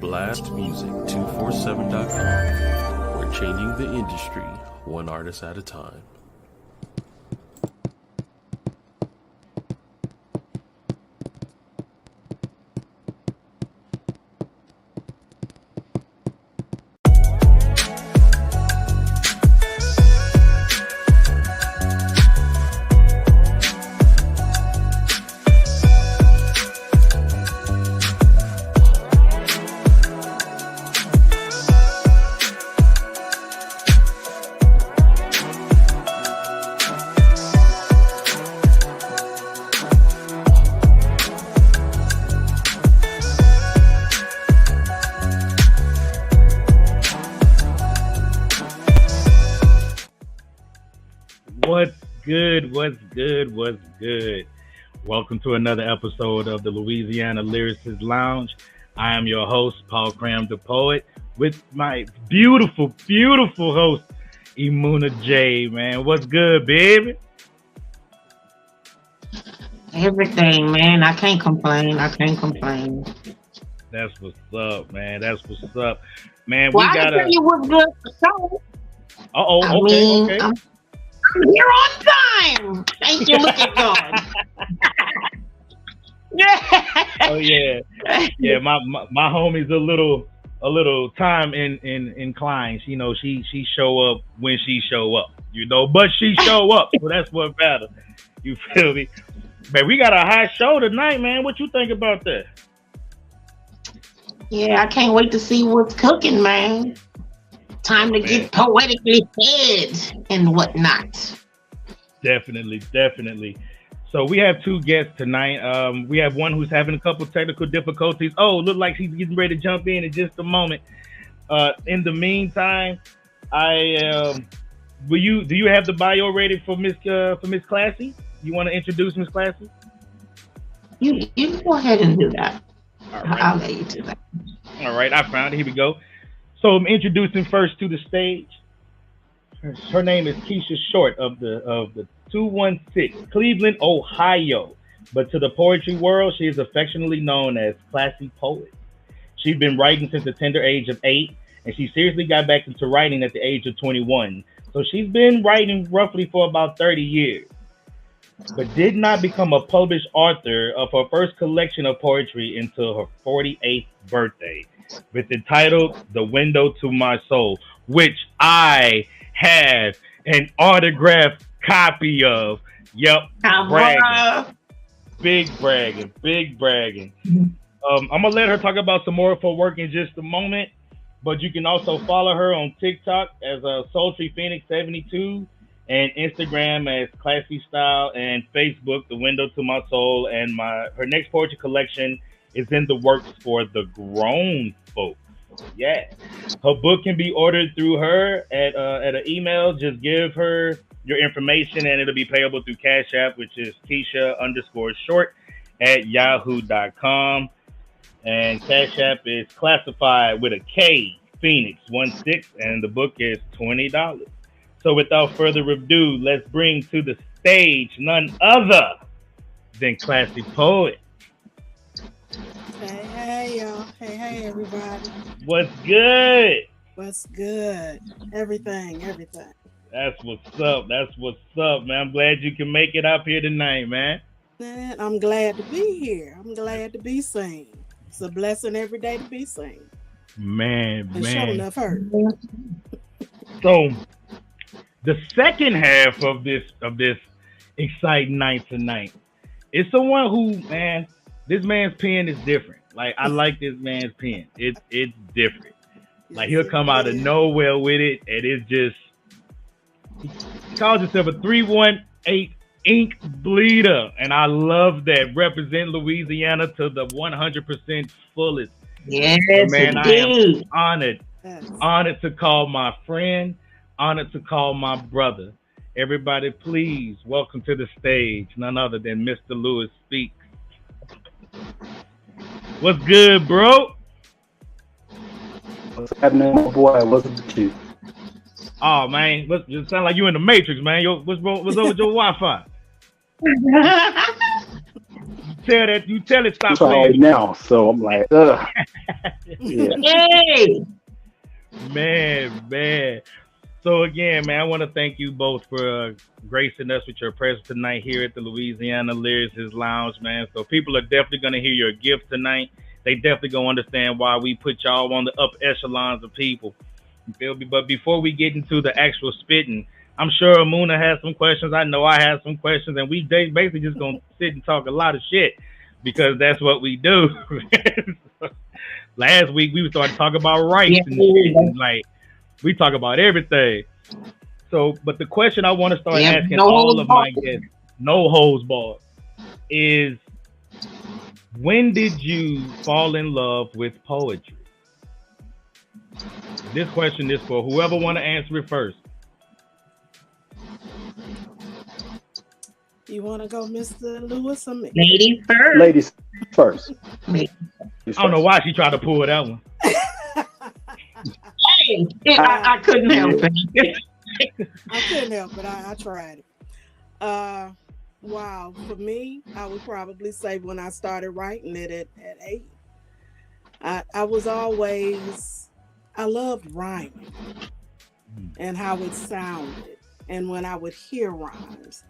blastmusic247.com. We're changing the industry one artist at a time. What's good? Welcome to another episode of the Louisiana Lyricist Lounge. I am your host, Paul Cram the Poet, with my beautiful host, Imuna J, man. What's good, baby? Everything, man. I can't complain. That's what's up, man. Man, well, we gotta tell you what's good for sure. Okay. I'm here on time. Thank you. Look at God. Oh yeah. My homie's a little time inclined. You know, she show up when she show up. You know, but she show up, so that's what matters. You feel me? Man, we got a high show tonight, man. What you think about that? Yeah, I can't wait to see what's cooking, man. Time to get poetically fed and whatnot. Definitely. So we have two guests tonight. We have one who's having a couple technical difficulties. Oh, look like he's getting ready to jump in just a moment. In the meantime, do you have the bio ready for Miss Classy? You want to introduce Miss Classy? You go ahead and do that. All right. I'll let you do that. All right, I found it. Here we go. So I'm introducing first to the stage. Her name is Keisha Short of the 216, Cleveland, Ohio. But to the poetry world, she is affectionately known as Classy Poet. She's been writing since the tender age of 8, and she seriously got back into writing at the age of 21. So she's been writing roughly for about 30 years, but did not become a published author of her first collection of poetry until her 48th birthday, with the title The Window to My Soul, which I have an autographed copy of. Yep. Bragging. Big bragging. I'm going to let her talk about some more of her work in just a moment, but you can also follow her on TikTok as Sultry Phoenix 72 and Instagram as Classy Style and Facebook, The Window to My Soul. And her next poetry collection is in the works for the grown folks. Yeah. Her book can be ordered through her at an email. Just give her your information and it'll be payable through Cash App, which is Keisha_short at yahoo.com. And Cash App is classified with a K, Phoenix 16, and the book is $20. So without further ado, let's bring to the stage none other than Classy Poet. Hey, y'all. Hey, everybody. What's good? Everything. That's what's up, man. I'm glad you can make it up here tonight, man. Man, I'm glad to be here. I'm glad to be seen. It's a blessing every day to be seen. Man. Sure enough hurt. So, the second half of this exciting night tonight is someone who, man, this man's pen is different. Like, I like this man's pen. It's different. Like, he'll come out of nowhere with it, and it's just, he calls himself a 318 ink bleeder, and I love that. Represent Louisiana to the 100% fullest. Yes, so, man, indeed. I am honored to call my friend, honored to call my brother. Everybody, please welcome to the stage none other than Mr. Lewis Speaks. What's good, bro? What's happening, my boy? What's up with you? Oh, man, you sound like you in the Matrix, man. What's up with your Wi-Fi? tell it stop It's all right playing. now, so I'm like, ugh. Yeah. Hey, Man. So again, man, I want to thank you both for gracing us with your presence tonight here at the Louisiana Lyricist Lounge, man. So people are definitely going to hear your gift tonight. They definitely going to understand why we put y'all on the upper echelons of people. You feel me? But before we get into the actual spitting, I'm sure Amuna has some questions. I know I have some questions, and we basically just going to sit and talk a lot of shit because that's what we do. Last week we started talking about rights yeah, and shit, and like we talk about everything. So, but the question I want to start yeah, asking no all holds of my barred. guests, no holds barred, is when did you fall in love with poetry? This question is for whoever want to answer it first. You want to go, Mr. Lewis, or me? Ladies first. Ladies first. Ladies. I don't know why she tried to pull that one. Hey, I couldn't help it. I couldn't help it. I tried it. Wow. For me, I would probably say when I started writing it at 8. I was always, I loved rhyming and how it sounded. And when I would hear rhymes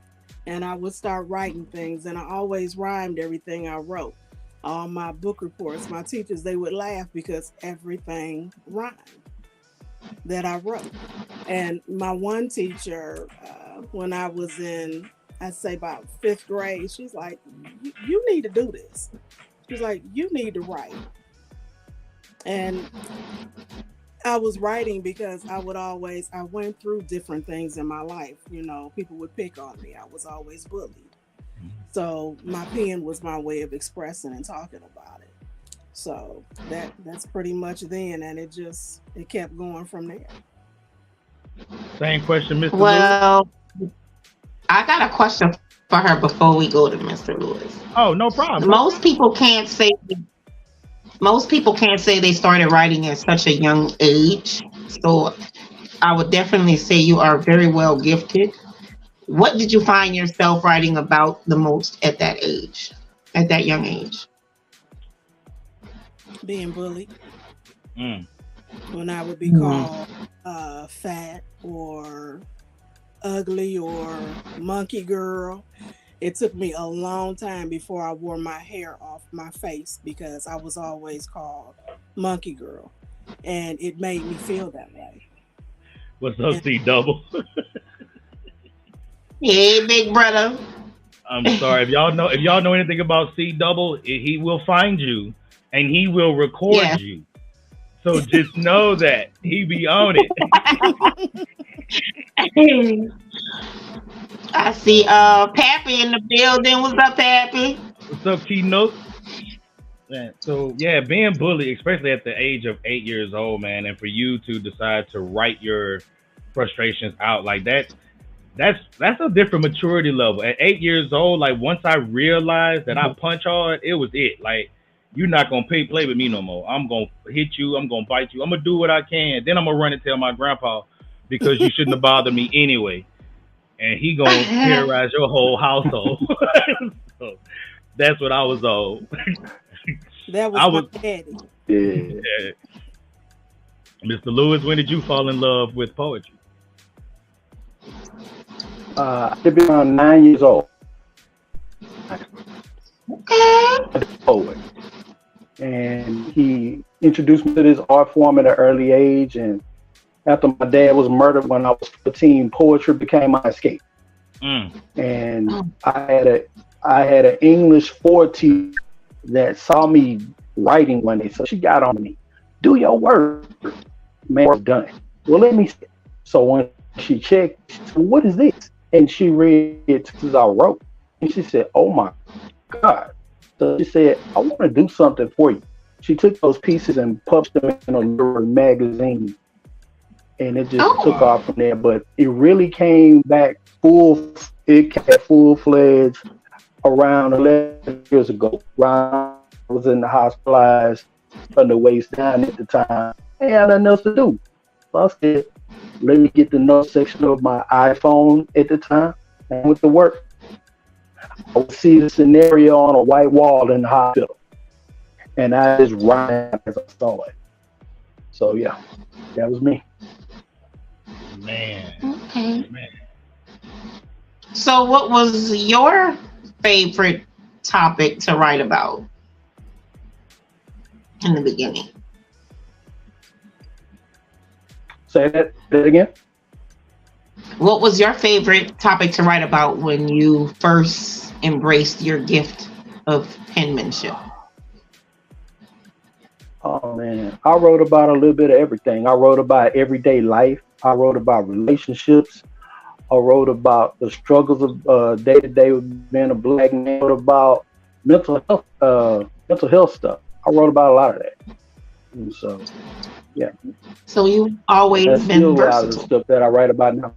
and I would start writing things, and I always rhymed everything I wrote. All my book reports, my teachers, they would laugh because everything rhymed that I wrote. And my one teacher, when I was in, I'd say about 5th grade, she's like, you need to do this. She's like, you need to write. And I was writing because I went through different things in my life. You know, people would pick on me. I was always bullied. So my pen was my way of expressing and talking about it. So that's pretty much then, and it kept going from there. Same question, Mr. Lewis. Well, I got a question for her before we go to Mr. Lewis. Oh, no problem. Most people can't say they started writing at such a young age. So I would definitely say you are very well gifted. What did you find yourself writing about the most at that age, at that young age? Being bullied. Mm. When I would be called fat or ugly or monkey girl. It took me a long time before I wore my hair off my face because I was always called monkey girl. And it made me feel that way. What's up, C Double? Hey, big brother. I'm sorry. If y'all know anything about C Double, he will find you and he will record you. So just know that he be on it. I see Pappy in the building. What's up, Pappy? What's up, Keynote? Man, so yeah, being bullied, especially at the age of 8 years old, man, and for you to decide to write your frustrations out like that, that's a different maturity level. At 8 years old, like once I realized that I punch hard, it was it. Like, you're not gonna play with me no more. I'm gonna hit you, I'm gonna bite you, I'm gonna do what I can. Then I'm gonna run and tell my grandpa because you shouldn't have bothered me anyway. And he gonna terrorize your whole household. So that's what I was on. That was my daddy. Yeah. Mr. Lewis, when did you fall in love with poetry? I'd be around 9 years old. A poet. And he introduced me to this art form at an early age. And after my dad was murdered when I was 14, poetry became my escape. And I had an English 4 teacher that saw me writing one day. So she got on me, do your work. Man, it's done. Well, let me see. So when she checked, she said, what is this? And she read it as I wrote. And she said, oh my God. So she said, I want to do something for you. She took those pieces and published them in a lyric magazine. And it just took off from there. But it really came back full-fledged around 11 years ago. I was in the hospitalized from the waist down at the time. I had nothing else to do. So I said, let me get the note section of my iPhone at the time and with the work. I would see the scenario on a white wall in the hospital, and I just ran as I saw it. So yeah, that was me. Man, Okay. man. So, what was your favorite topic to write about in the beginning? Say that again. What was your favorite topic to write about when you first embraced your gift of penmanship? Oh man, I wrote about a little bit of everything. I wrote about everyday life. I wrote about relationships. I wrote about the struggles of day to day with being a black man. I wrote about mental health stuff. I wrote about a lot of that. And so, yeah, So you've always that's been still a lot of the versatile. stuff that I write about now.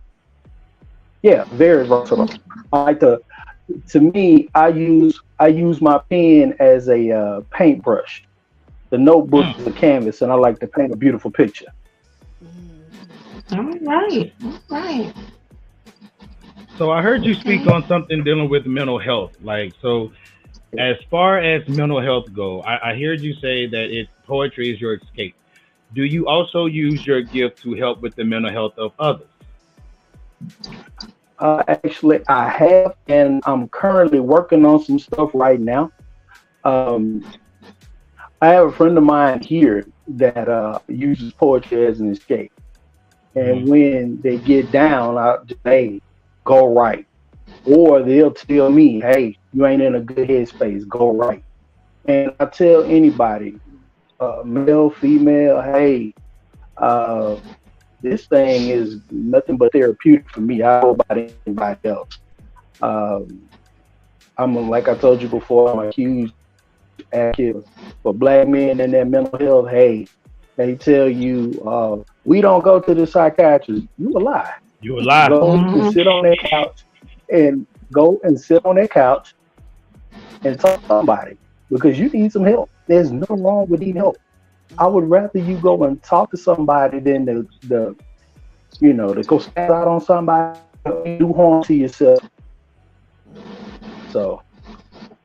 Yeah, very versatile. I like to me, I use my pen as a paintbrush. The notebook is a canvas, and I like to paint a beautiful picture. All right. All right. So I heard you speak on something dealing with mental health. Like, so as far as mental health go, I heard you say that poetry is your escape. Do you also use your gift to help with the mental health of others? Actually, I have, and I'm currently working on some stuff right now. Um, I have a friend of mine here that uses poetry as an escape. And when they get down, I just say, go write. Or they'll tell me, hey, you ain't in a good headspace, go write. And I tell anybody, male, female, hey, this thing is nothing but therapeutic for me. I don't know about anybody else. Like I told you before, I'm a huge advocate for black men and their mental health. Hey, they tell you, we don't go to the psychiatrist. You a lie. You a lie. Go and sit on that couch and talk to somebody because you need some help. There's nothing wrong with needing help. I would rather you go and talk to somebody than to go stand out on somebody and do harm to yourself. So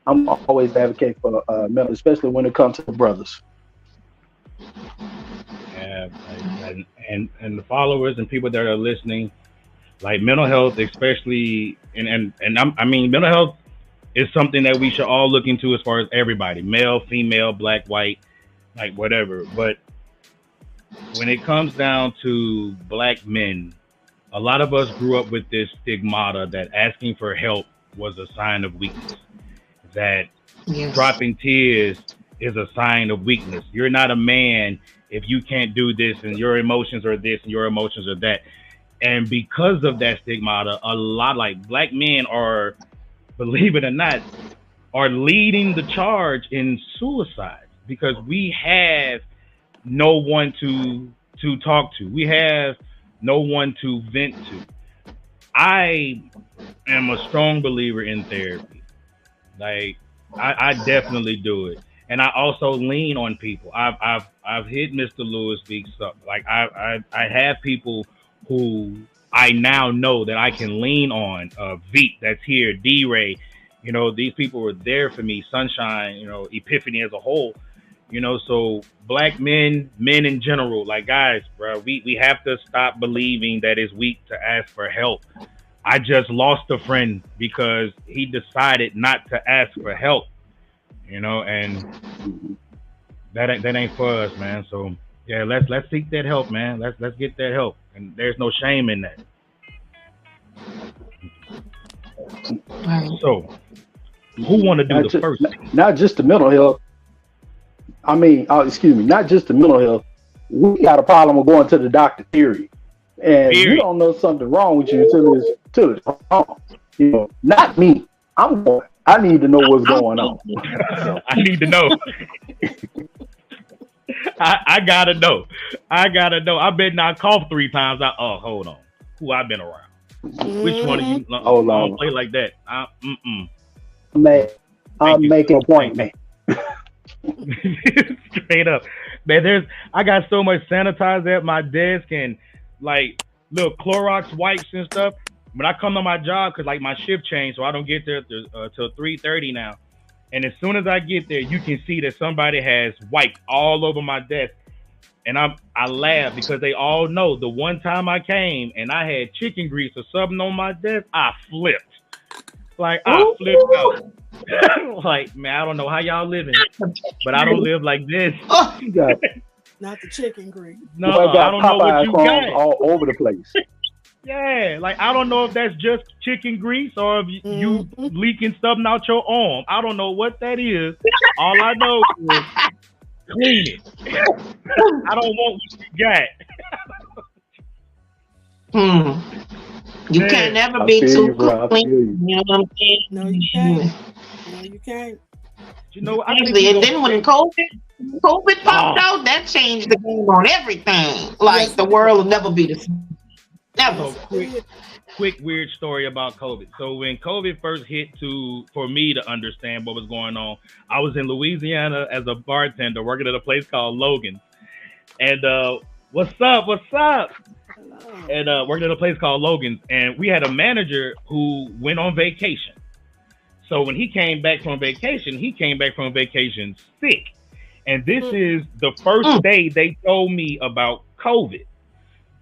I'm always advocate for mental, especially when it comes to the brothers. Yeah, and the followers and people that are listening, like mental health, especially, I mean, mental health is something that we should all look into as far as everybody, male, female, black, white, like whatever. But when it comes down to black men, a lot of us grew up with this stigmata that asking for help was a sign of weakness, that Yes. dropping tears is a sign of weakness. You're not a man if you can't do this and your emotions are this and your emotions are that. And because of that stigmata, a lot like black men are, believe it or not, are leading the charge in suicide because we have no one to talk to. We have no one to vent to. I am a strong believer in therapy. Like I definitely do it, and I also lean on people. I've hit Mr. Lewis Speaks up. Like I have people who I now know that I can lean on. Veet that's here, D Ray. These people were there for me. Sunshine. Epiphany as a whole. So black men in general, like guys, bro, we have to stop believing that it's weak to ask for help. I just lost a friend because he decided not to ask for help, and that ain't for us, man. So yeah, let's seek that help, man. Let's get that help, and there's no shame in that. Right. So who want to do the first? Not just the mental health. I mean, excuse me, not just the mental health. We got a problem with going to the doctor, period. And you don't know something wrong with you till it's wrong. Not me. I'm going. I need to know what's going on. I need to know. I gotta know. I bet not cough 3 times. Hold on. Who I been around? Which one of you? Hold on. Don't play like that. I'm making a point, man. Straight up, man. I got so much sanitizer at my desk and like little Clorox wipes and stuff. when I come to my job, because like my shift changed, so I don't get there till 3:30 now. And as soon as I get there, you can see that somebody has wiped all over my desk. And I laugh because they all know the one time I came and I had chicken grease or something on my desk, I flipped. Like, I flipped out. Like, man, I don't know how y'all living, but I don't live like this. You got, Not the chicken grease. No, I got don't know what Popeye you crumbs got. all over the place. Yeah, like, I don't know if that's just chicken grease or if you leaking something out your arm. I don't know what that is. All I know is clean it. I don't want what you got. You can never be too clean. You know what I'm saying? No, you can't. No, you can't. You know, and then when COVID popped out, that changed the game on everything. Like, the world will never be the same. Never. So quick weird story about COVID. So when COVID first hit, for me to understand what was going on, I was in Louisiana as a bartender working at a place called Logan's. And what's up? Hello. And working at a place called Logan's. And we had a manager who went on vacation. So when he came back from vacation sick. And this is the first day they told me about COVID.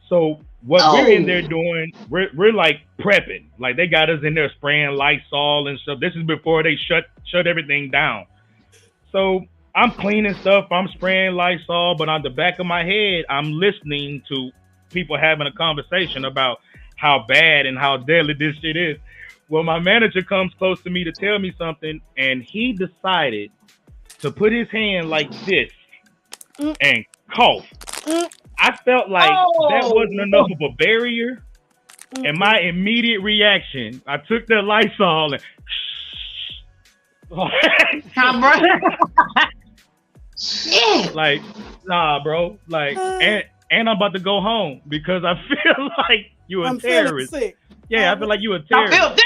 So what we're in there doing, we're like prepping. Like, they got us in there spraying Lysol and stuff. This is before they shut everything down. So I'm cleaning stuff, I'm spraying Lysol, but on the back of my head, I'm listening to people having a conversation about how bad and how deadly this shit is. Well, my manager comes close to me to tell me something, and he decided to put his hand like this and cough. I felt like that wasn't enough of a barrier. And my immediate reaction, I took the Lysol and like, nah, bro. Like, and I'm about to go home because I feel like you a terrorist. Sick. Yeah, I feel like you a terrorist.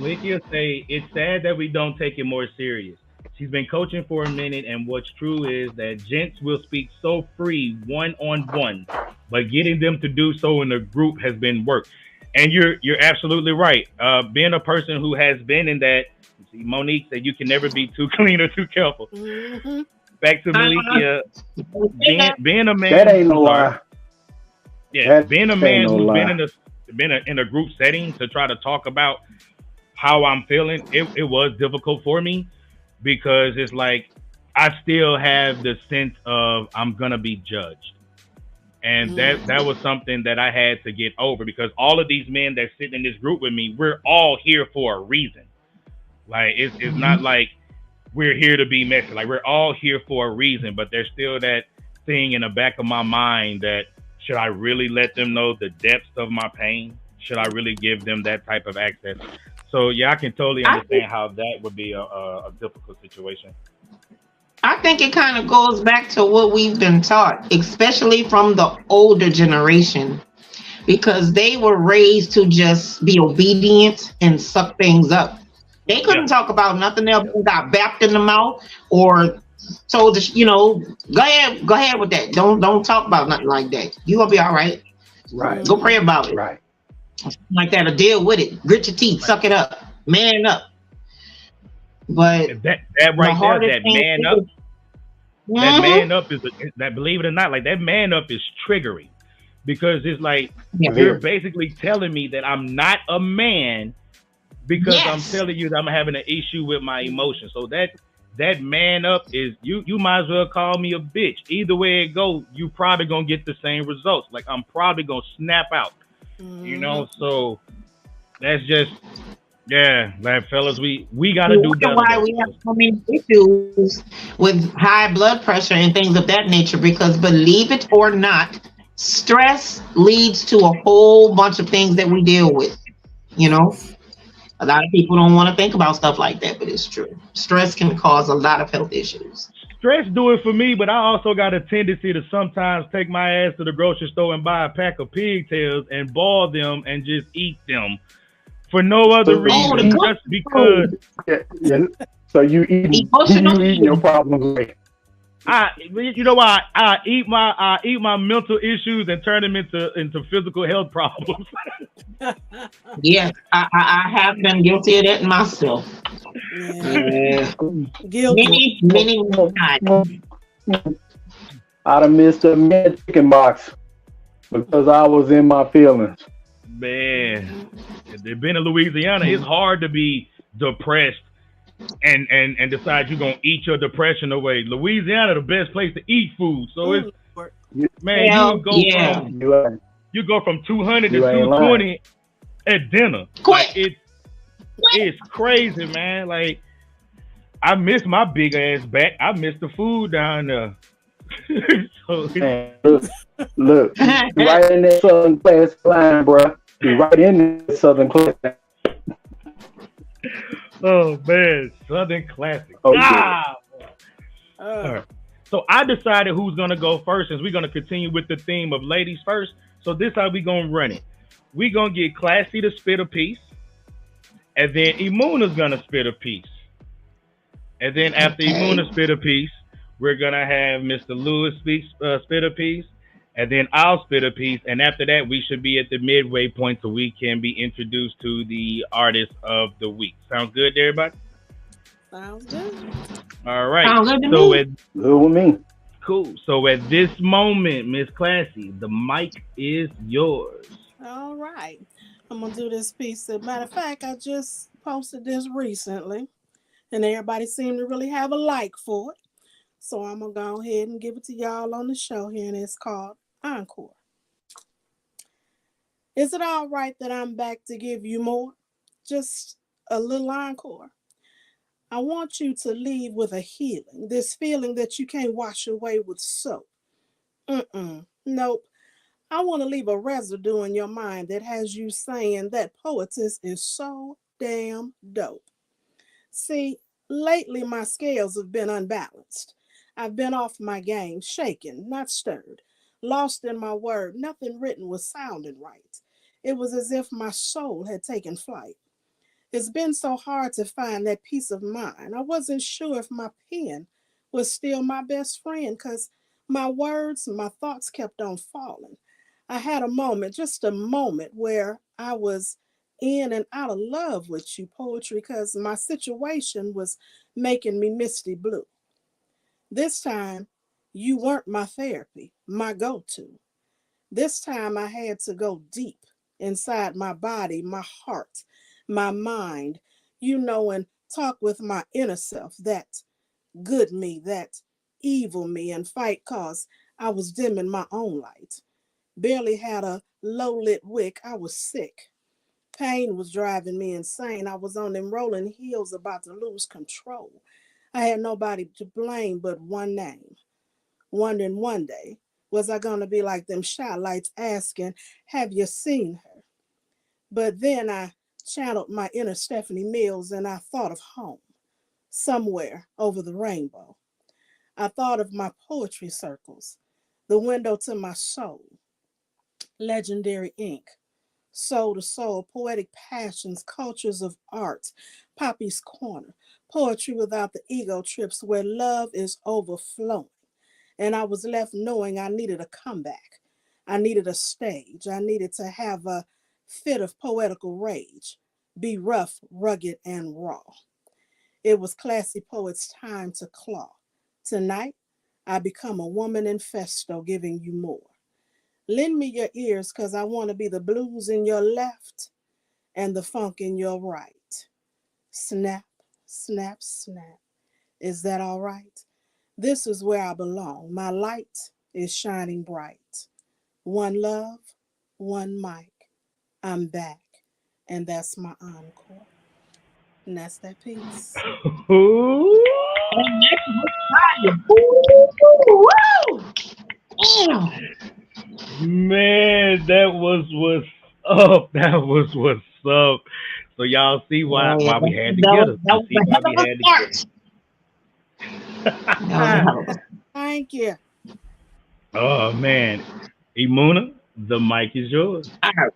Wiki will say, it's sad that we don't take it more serious. She's been coaching for a minute, and what's true is that gents will speak so free one-on-one, but getting them to do so in a group has been work. And you're absolutely right. Being a person who has been in that, see, Monique said you can never be too clean or too careful. Back to Malikia, being a man. That ain't no lie. Yeah, being a man who's been in a group setting to try to talk about how I'm feeling, it was difficult for me. Because it's like, I still have the sense of I'm going to be judged. And that was something that I had to get over, because all of these men that sit in this group with me, we're all here for a reason. Like, it's not like we're here to be messy. Like, we're all here for a reason, but there's still that thing in the back of my mind that, should I really let them know the depths of my pain? Should I really give them that type of access? So, yeah, I can totally understand how that would be a difficult situation. I think it kind of goes back to what we've been taught, especially from the older generation, because they were raised to just be obedient and suck things up. They couldn't talk about nothing else. They got bapped in the mouth or told, go ahead with that. Don't talk about nothing like that. You're going to be all right. Right. Go pray about it. Right. Like that, or deal with it. Grit your teeth, suck it up, man up. But that right there, that man up, that man up is that, believe it or not, like, that man up is triggering, because it's like you're basically telling me that I'm not a man because I'm telling you that I'm having an issue with my emotions. So that man up is you might as well call me a bitch. Either way it goes, you probably gonna get the same results. Like, I'm probably gonna snap out. So that's just, like, fellas, we gotta do better. Why we have so many issues with high blood pressure and things of that nature, because believe it or not, stress leads to a whole bunch of things that we deal with. A lot of people don't want to think about stuff like that, but it's true. Stress can cause a lot of health issues. Stress do it for me, but I also got a tendency to sometimes take my ass to the grocery store and buy a pack of pigtails and boil them and just eat them for no other reason, just because. Yeah. So you eating your problems away. You know why? I eat my mental issues and turn them into physical health problems. Yes, I have been guilty of that myself. Yeah, Man, guilty. Many times. I done missed a mad chicken box because I was in my feelings. Man, if being in Louisiana, it's hard to be depressed and decide you're gonna eat your depression away. Louisiana, the best place to eat food. So it's Oh, Lord. man, Hell, yeah. you go from 200 to You ain't 220 at dinner. Quick. Like it's crazy, man. Like I miss my big ass back. I miss the food down there. So Man, look, you right in that Southern class line, bro. You right in that Southern class. oh man, Southern classic. Oh, yeah. All right. So I decided who's gonna go first, since we're gonna continue with the theme of ladies first. So this how we gonna run it. We gonna get Classy to spit a piece, and then Imuna's gonna spit a piece, and then after Imuna spit a piece, we're gonna have Mr. Lewis spit a piece, and then I'll spit a piece, and after that we should be at the midway point so we can be introduced to the artist of the week. Sounds good to everybody? Sounds good. All right. Sounds good to So me. Good with me. cool. So at this moment, Miss Classy, the mic is yours. All right. I'm going to do this piece. As a matter of fact, I just posted this recently, and everybody seemed to really have a like for it. So I'm going to go ahead and give it to y'all on the show here, and it's called Encore. Is it all right that I'm back to give you more? Just a little encore. I want you to leave with a healing, this feeling that you can't wash away with soap. Nope. I want to leave a residue in your mind that has you saying that poetess is so damn dope. See, lately my scales have been unbalanced. I've been off my game, shaken, not stirred, lost in my word. Nothing written was sounding right. It was as if my soul had taken flight. It's been so hard to find that peace of mind. I wasn't sure if my pen was still my best friend because my words, my thoughts kept on falling. I had a moment, just a moment, where I was in and out of love with you, poetry, because my situation was making me misty blue. This time, you weren't my therapy, my go to. This time, I had to go deep inside my body, my heart, my mind, and talk with my inner self, that good me, that evil me, and fight cause I was dimming my own light. Barely had a low lit wick, I was sick. Pain was driving me insane. I was on them rolling hills about to lose control. I had nobody to blame but one name. Wondering one day, was I gonna be like them shy lights asking, have you seen her? But then I channeled my inner Stephanie Mills and I thought of home, somewhere over the rainbow. I thought of my poetry circles, the window to my soul, legendary ink, soul to soul, poetic passions, cultures of art, Poppy's Corner, poetry without the ego trips where love is overflowing. And I was left knowing I needed a comeback. I needed a stage. I needed to have a fit of poetical rage, be rough, rugged, and raw. It was classy poets' time to claw. Tonight, I become a woman in festo, giving you more. Lend me your ears, cause I want to be the blues in your left and the funk in your right. Snap, snap, snap. Is that all right? This is where I belong. My light is shining bright. One love, one mic. I'm back. And that's my encore. And that's that piece. Ooh. And that's fire. Damn. Man, that was what's up. That was what's up. So y'all see why we had to get us. That was See a why hell we of a had to start. get That was a hell of a start. Thank you. Oh man. Imuna, the mic is yours. All right.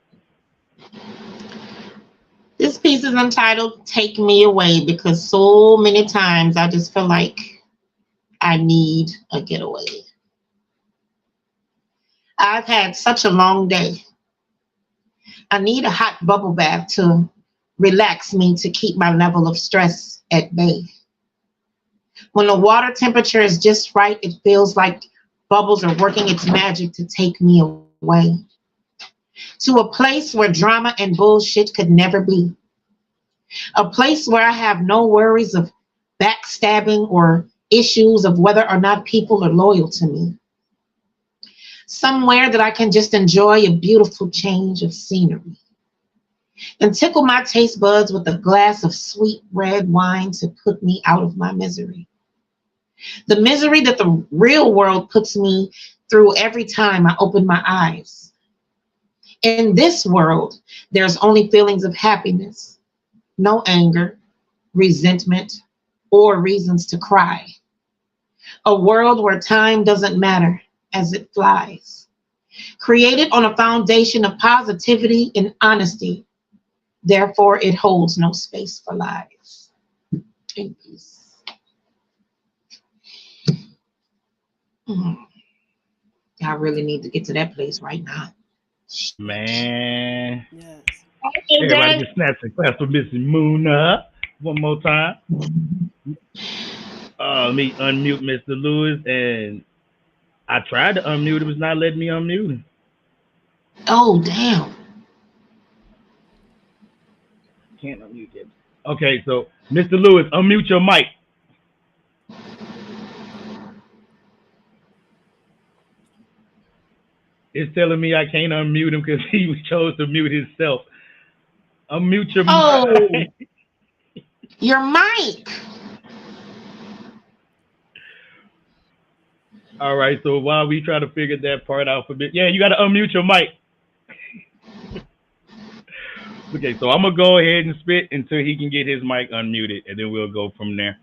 This piece is entitled Take Me Away because so many times I just feel like I need a getaway. I've had such a long day. I need a hot bubble bath to relax me, to keep my level of stress at bay. When the water temperature is just right, it feels like bubbles are working its magic to take me away to a place where drama and bullshit could never be. A place where I have no worries of backstabbing or issues of whether or not people are loyal to me. Somewhere that I can just enjoy a beautiful change of scenery and tickle my taste buds with a glass of sweet red wine to put me out of my misery. The misery that the real world puts me through every time I open my eyes. In this world, there's only feelings of happiness, no anger, resentment, or reasons to cry. A world where time doesn't matter as it flies. Created on a foundation of positivity and honesty. Therefore, it holds no space for lies. In peace. I really need to get to that place right now. Man. Yes. Everybody just snatch a class for Mrs. Moona. One more time. Let me unmute Mr. Lewis, and I tried to unmute. It was not letting me unmute him. Oh, damn. Can't unmute him. Okay, so Mr. Lewis, unmute your mic. It's telling me I can't unmute him because he chose to mute himself. Unmute your mic. Your mic. All right, so while we try to figure that part out for a bit, yeah, you got to unmute your mic. Okay, so I'm going to go ahead and spit until he can get his mic unmuted, and then we'll go from there.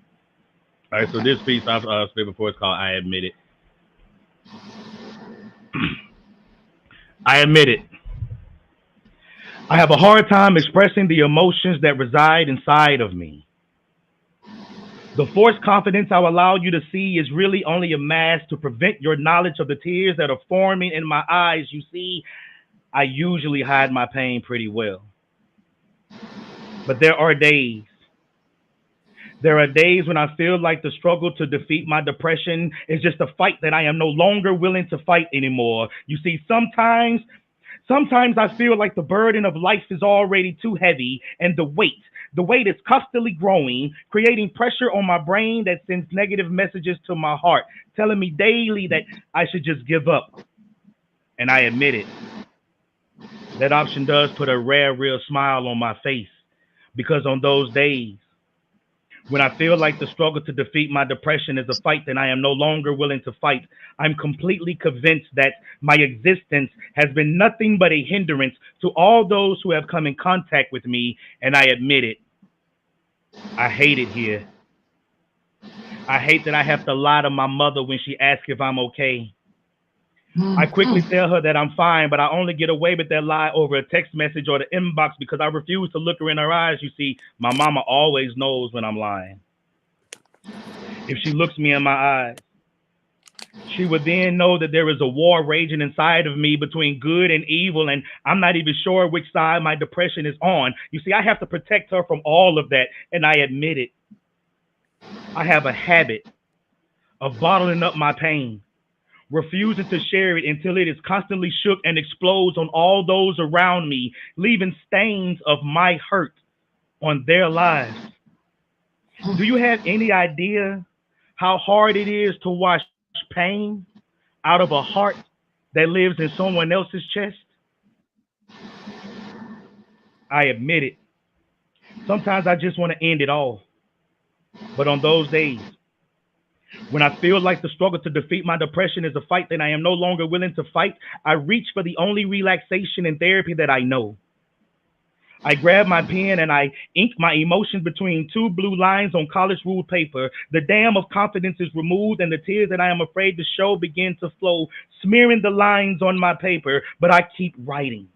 All right, so this piece I've spit before is called I Admit It. I admit it. I have a hard time expressing the emotions that reside inside of me. The forced confidence I allow you to see is really only a mask to prevent your knowledge of the tears that are forming in my eyes. You see, I usually hide my pain pretty well. But there are days when I feel like the struggle to defeat my depression is just a fight that I am no longer willing to fight anymore. You see, sometimes I feel like the burden of life is already too heavy, and the weight is constantly growing, creating pressure on my brain that sends negative messages to my heart, telling me daily that I should just give up. And I admit it. That option does put a rare, real smile on my face, because on those days, when I feel like the struggle to defeat my depression is a fight that I am no longer willing to fight, I'm completely convinced that my existence has been nothing but a hindrance to all those who have come in contact with me, and I admit it. I hate it here. I hate that I have to lie to my mother when she asks if I'm okay. I quickly tell her that I'm fine, but I only get away with that lie over a text message or the inbox because I refuse to look her in her eyes. You see, my mama always knows when I'm lying. If she looks me in my eyes, she would then know that there is a war raging inside of me between good and evil, and I'm not even sure which side my depression is on. You see, I have to protect her from all of that, and I admit it. I have a habit of bottling up my pain, refusing to share it until it is constantly shook and explodes on all those around me, leaving stains of my hurt on their lives. Do you have any idea how hard it is to wash pain out of a heart that lives in someone else's chest? I admit it. Sometimes I just want to end it all. But on those days, when I feel like the struggle to defeat my depression is a fight that I am no longer willing to fight, I reach for the only relaxation and therapy that I know. I grab my pen and I ink my emotions between two blue lines on college ruled paper. The dam of confidence is removed and the tears that I am afraid to show begin to flow, smearing the lines on my paper, but I keep writing.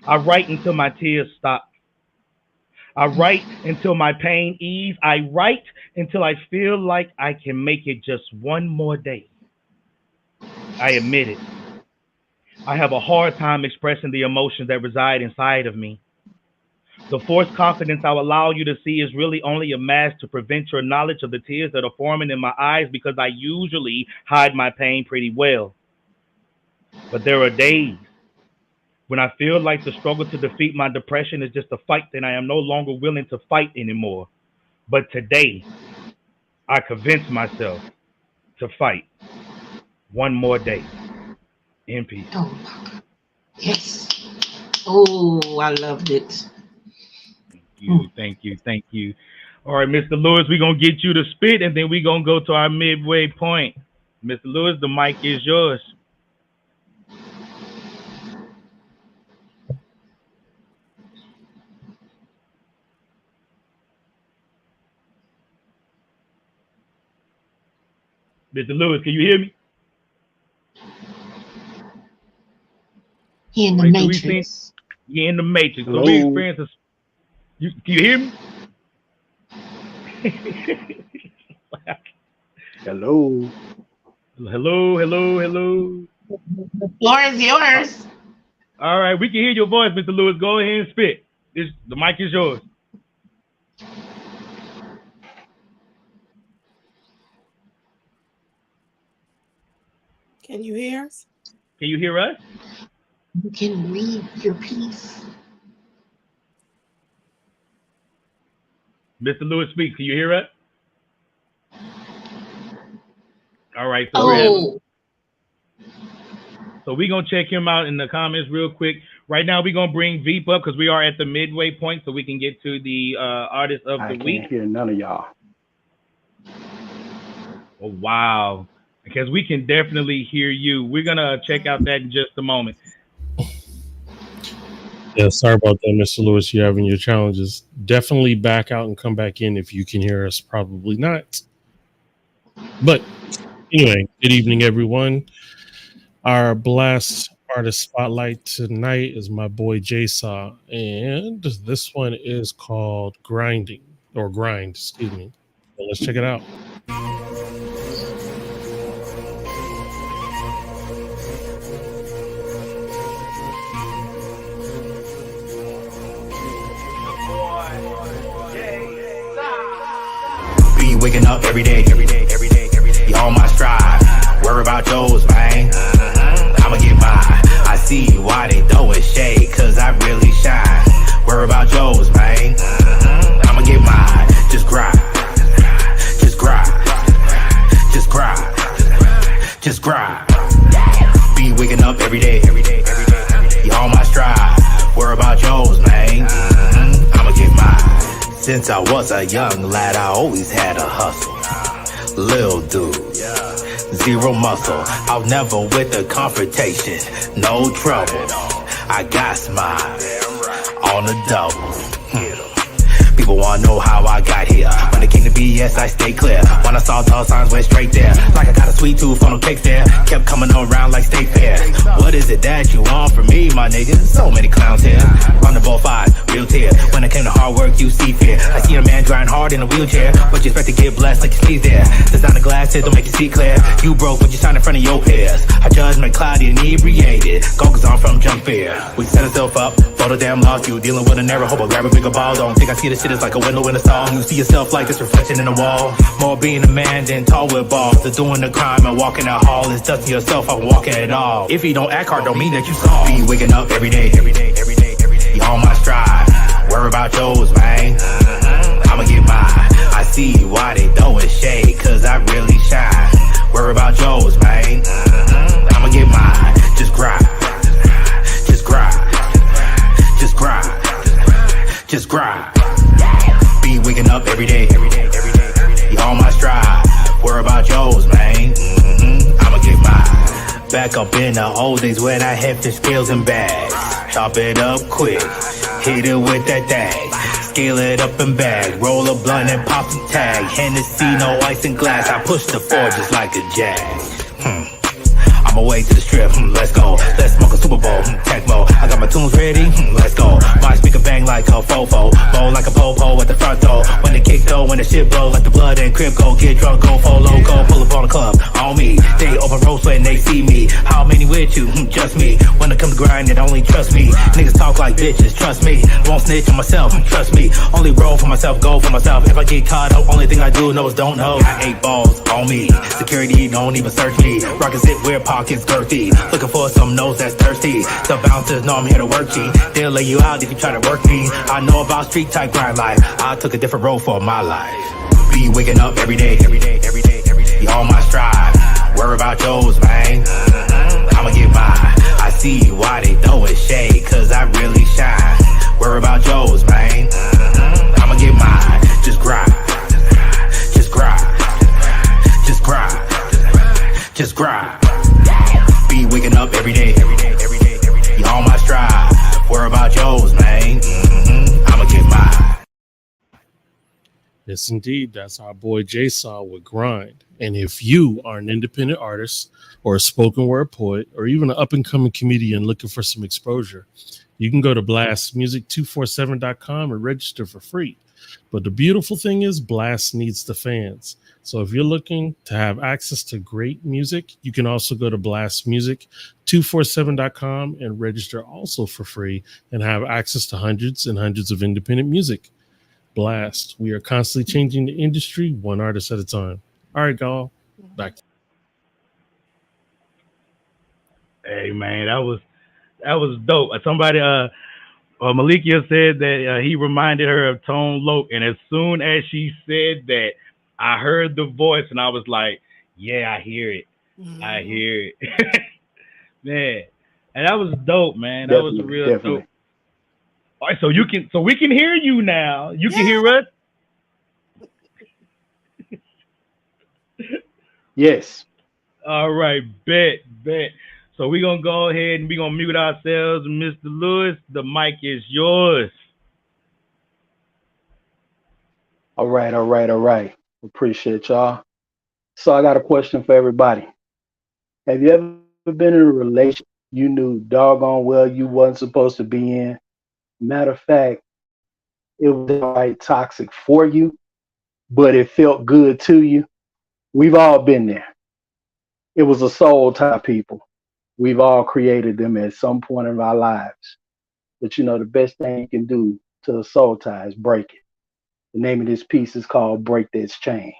I write until my tears stop. I write until my pain ease. I write until I feel like I can make it just one more day. I admit it. I have a hard time expressing the emotions that reside inside of me. The forced confidence I'll allow you to see is really only a mask to prevent your knowledge of the tears that are forming in my eyes because I usually hide my pain pretty well. But there are days when I feel like the struggle to defeat my depression is just a fight that I am no longer willing to fight anymore. But today, I convince myself to fight one more day. In peace. Oh, my God. Yes. Oh, I loved it. Thank you. All right, Mr. Lewis, we're going to get you to spit, and then we're going to go to our midway point. Mr. Lewis, the mic is yours. Mr. Lewis, can you hear me? He in the Matrix. You're in the Matrix. Hello. So we experience this. Can you hear me? Hello. Hello. The floor is yours. All right, we can hear your voice, Mr. Lewis. Go ahead and spit. The mic is yours. Can you hear us? Can you hear us? You can read your piece. Mr. Lewis, speak. Can you hear us? All right. Oh. So we're going to check him out in the comments real quick. Right now, we're going to bring Veep up because we are at the midway point so we can get to the artist of the week. I can't hear none of y'all. Oh, wow. Because we can definitely hear you. We're going to check out that in just a moment. Yeah, sorry about that, Mr. Lewis. You're having your challenges. Definitely back out and come back in if you can hear us. Probably not. But anyway, good evening, everyone. Our blast artist spotlight tonight is my boy J-Saw, and this one is called Grind, excuse me. So let's check it out. Be waking up every day. You on my stride. Worry about yours, man. I'ma get mine. I see why they throwing shade, cause I really shine. Worry about yours, man. I'ma get mine. Just grind. Be waking up every day. You on my stride. Worry about yours, man. I'ma get mine. Since I was a young lad, I always had a hustle. Lil dude, zero muscle. I'll never with a confrontation, no trouble. I got mine on the double. People wanna know how I got here. When it came to BS, I stay clear. When I saw tall signs, went straight there. Like I got a sweet tooth on the cake there. Kept coming around like state fair. What is it that you want from me, my nigga? So many clowns here. On the both sides, real tear. When it came to hard work, you see fear. I see a man grind hard in a wheelchair, but you expect to get blessed like you sneeze there. Design the glasses, don't make you see clear. You broke, but you shine in front of your peers. Our judgment cloudy and inebriated. Goggles on from jump fear. We set ourselves up, photo damn lost. You dealing with a narrow hope, grab a bigger ball. Don't think I see this shit as like a window in a song. You see yourself like this reflection in the wall. More being a man than tall with balls. The doing the crime and walking the hall is dusting yourself off walking it all. If you don't act hard, don't mean that you saw. Be waking up every day. You on my stride. Worry about yours, man. I'ma get mine. I see why they throwing shade, cause I really shine. Worry about yours, man. I'ma get mine. Just grind. Be waking up every day. You on my stride. Worry about yours, man. I'ma get mine. Back up in the old days when I had fish scales and bags. Chop it up quick. Hit it with that thing. Scale it up and bag. Roll a blunt and pop the tag. Hennessy, no ice and glass. I push the floor just like a jag. I'm away to the strip, let's go. Let's smoke a Super Bowl, tech mode. I got my tunes ready, let's go. My speaker bang like a fofo, bowl like a pole. the shit blow like the blood and crib go. Get drunk, go full loco, pull up on the club on me. They open road when they see me. How many with you? Just me. When it come to grind, it only trust me. Niggas talk like bitches, trust me. Won't snitch on myself, trust me. Only roll for myself, go for myself. If I get caught up, only thing I do know is don't know. I 8 balls on me. Security don't even search me. Rockets it weird pockets girthy. Looking for some nose that's thirsty. The bouncers know I'm here to work G. They'll lay you out if you try to work me. I know about street type grind life. I took a different road for my life. Be waking up every day, every day, every day, every day. Be on my stride. Worry about yours, man. I'ma get mine. I see why they throwing shade, cause I really shine. Worry about yours, man. I'ma get mine. Just grind. Just grind. Just grind. Just grind. Be waking up every day, every day, every day, every day. Be on my stride. Worry about yours, man. I'ma get mine. Yes, indeed. That's our boy Jay Saw with Grind. And if you are an independent artist or a spoken word poet or even an up and coming comedian looking for some exposure, you can go to blastmusic247.com and register for free. But the beautiful thing is, Blast needs the fans. So if you're looking to have access to great music, you can also go to blastmusic247.com and register also for free and have access to hundreds and hundreds of independent music. Blast. We are constantly changing the industry one artist at a time. All right, y'all. Back. Hey man, that was dope. Somebody Malikia said that he reminded her of Tone Loc, and as soon as she said that, I heard the voice, and I was like, "Yeah, I hear it. I Mhm. hear it." Man, and that was dope, man. That was Definitely, real definitely. dope. All right, so we can hear you now. You can Yeah. hear us. Yes. All right, bet. So we're gonna go ahead and we're gonna mute ourselves, Mr. Lewis. The mic is yours. All right, all right, all right. Appreciate y'all. So I got a question for everybody. Have you ever been in a relationship you knew doggone well you wasn't supposed to be in? Matter of fact, it was right toxic for you, but it felt good to you. We've all been there. It was a soul tie, people. We've all created them at some point in our lives. But you know, the best thing you can do to a soul tie is break it. The name of this piece is called Break This Chain.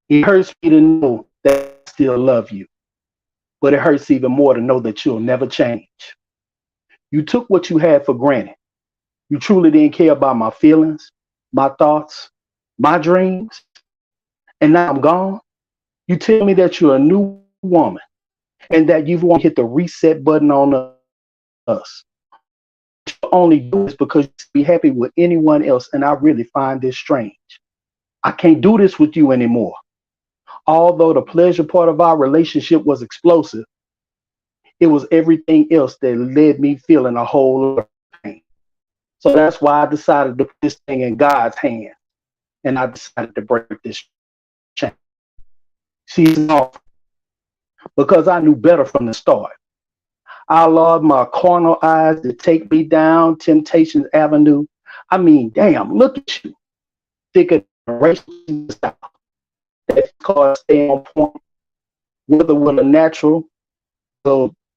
It hurts me to know that I still love you, but it hurts even more to know that you'll never change. You took what you had for granted. You truly didn't care about my feelings, my thoughts, my dreams, and now I'm gone. You tell me that you're a new woman and that you've want to hit the reset button on us. You only do this because you be happy with anyone else, and I really find this strange. I can't do this with you anymore. Although the pleasure part of our relationship was explosive, it was everything else that led me feeling a whole lot of pain. So that's why I decided to put this thing in God's hand, and I decided to break this chain. See, it's off because I knew better from the start. I allowed my carnal eyes to take me down Temptation's Avenue. I mean, damn, look at you. Thicker than racing style. That car stay on point, whether with a natural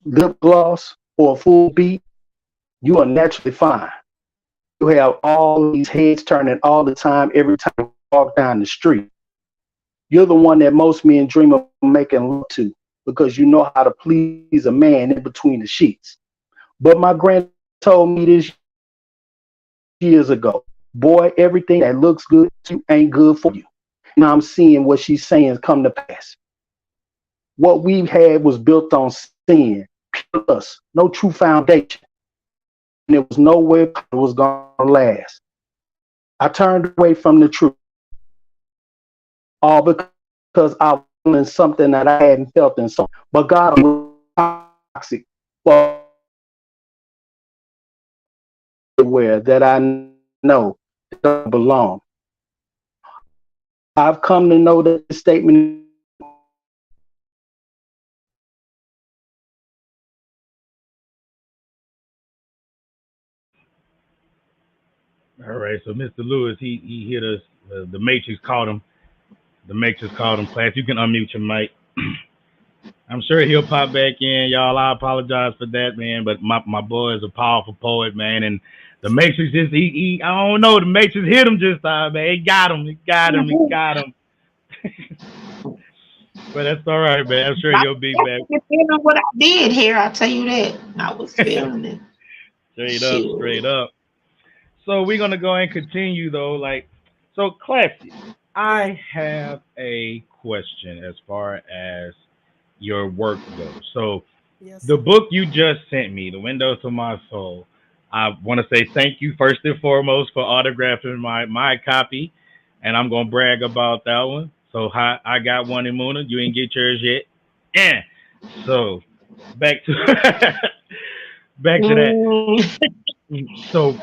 lip gloss or a full beat, you are naturally fine. You have all these heads turning all the time, every time you walk down the street. You're the one that most men dream of making love to because you know how to please a man in between the sheets. But my grand told me this years ago, boy, everything that looks good to you ain't good for you. Now I'm seeing what she's saying come to pass. What we had was built on sin, plus no true foundation. And it was no way it was going to last. I turned away from the truth, all because I was in something that I hadn't felt in so. But God was toxic, well, aware that I know that I belong. I've come to know that this statement All right, so Mr. Lewis, he hit us. The Matrix called him. The Matrix called him. Class, you can unmute your mic. I'm sure he'll pop back in, y'all. I apologize for that, man. But my boy is a powerful poet, man. And the Matrix just he I don't know. The Matrix hit him just time, man. He got him. He got him. He got him. But that's all right, man. I'm sure I he'll be back. was feeling what I did here. I'll tell you that. I was feeling it. Straight up, Shoot. straight up. So we're gonna go and continue though. Like, so classy. I have a question as far as your work goes. So Yes, the sir. book you just sent me, The Window to My Soul. I want to say thank you first and foremost for autographing my copy, and I'm gonna brag about that one. So I got one in Muna. You ain't get yours yet. Yeah. So back to back to that. Mm. So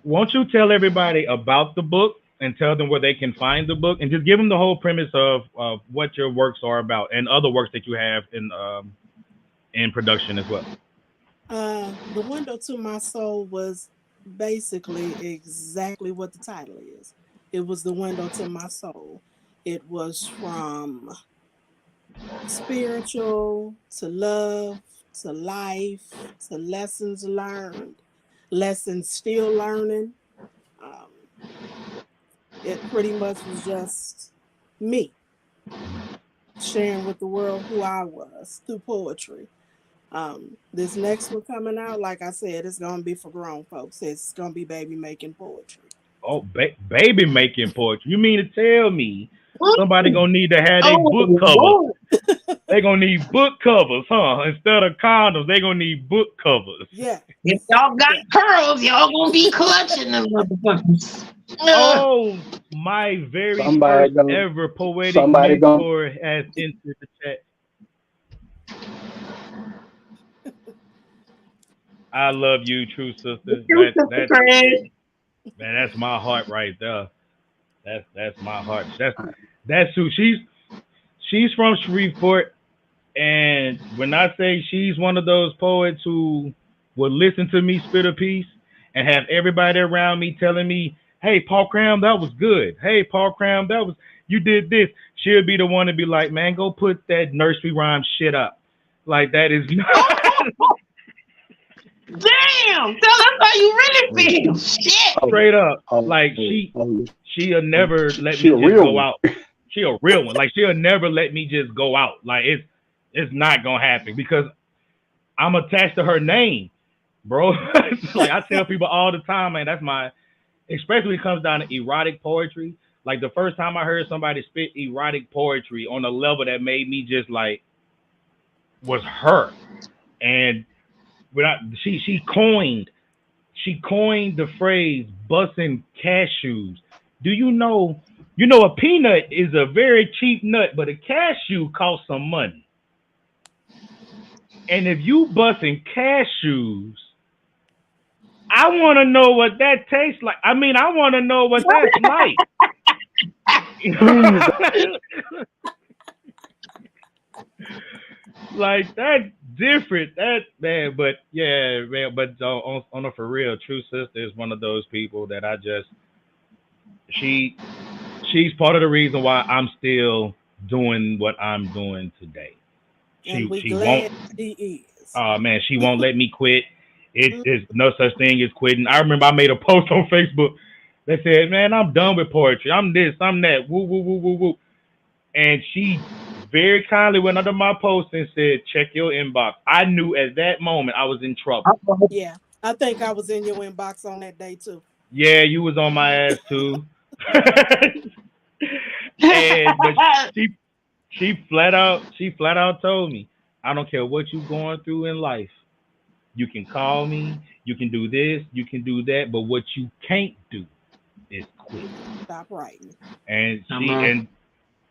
won't you tell everybody about the book and tell them where they can find the book and just give them the whole premise of what your works are about and other works that you have in production as well. The window to my soul was basically exactly what the title is. It was the window to my soul. It was from spiritual to love to life to lessons learned, lessons still learning. Um, it pretty much was just me sharing with the world who I was through poetry. This next one coming out, like I said, it's gonna be for grown folks. It's gonna be baby making poetry. Oh, baby making poetry. You mean to tell me somebody Mm. gonna need to have a Oh, book cover? whoa. They gonna need book covers, huh? Instead of condoms, they gonna need book covers. Yeah, If y'all got yeah. pearls, y'all gonna be clutching them motherfuckers. Oh, my very Somebody first gonna, ever poetic somebody gonna, mentor has entered the chat. I love you, true sister. You, Sister Craig. Man, that's my heart right there. That's my heart. That's who she's from Shreveport, and when I say she's one of those poets who will listen to me spit a piece and have everybody around me telling me, "Hey, Paul Cram, that was good. Hey, Paul Cram, that was you did this." She'll be the one to be like, "Man, go put that nursery rhyme shit up." Like that is not Damn, tell us how you really feel. Shit. oh, straight up. oh, Like oh, she'll never let she me a just real go one. out. She a real one. Like she'll never let me just go out. Like it's not gonna happen because I'm attached to her name, bro. Like I tell people all the time, man, that's my especially when it comes down to erotic poetry. Like the first time I heard somebody spit erotic poetry on a level that made me just like was her. And when she coined the phrase "bussing cashews." Do you know a peanut is a very cheap nut, but a cashew costs some money. And if you bussing cashews, I want to know what that tastes like. I mean, I want to know what that's like. Please, Like that's different. That man, but yeah, man. But on a for real, true sister is one of those people that I just she she's part of the reason why I'm still doing what I'm doing today. And we She won't. glad she is. Oh man, she won't let me quit. Mm, It's no such thing as quitting. I remember I made a post on Facebook that said, "Man, I'm done with poetry. I'm this, I'm that. Woo, woo, woo, woo, woo." And she very kindly went under my post and said, "Check your inbox." I knew at that moment I was in trouble. yeah, I think I was in your inbox on that day too. Yeah, you was on my ass too. And but she she flat out told me, "I don't care what you're going through in life. You can call me, you can do this, you can do that, but what you can't do is quit." Stop writing. And Come she on. and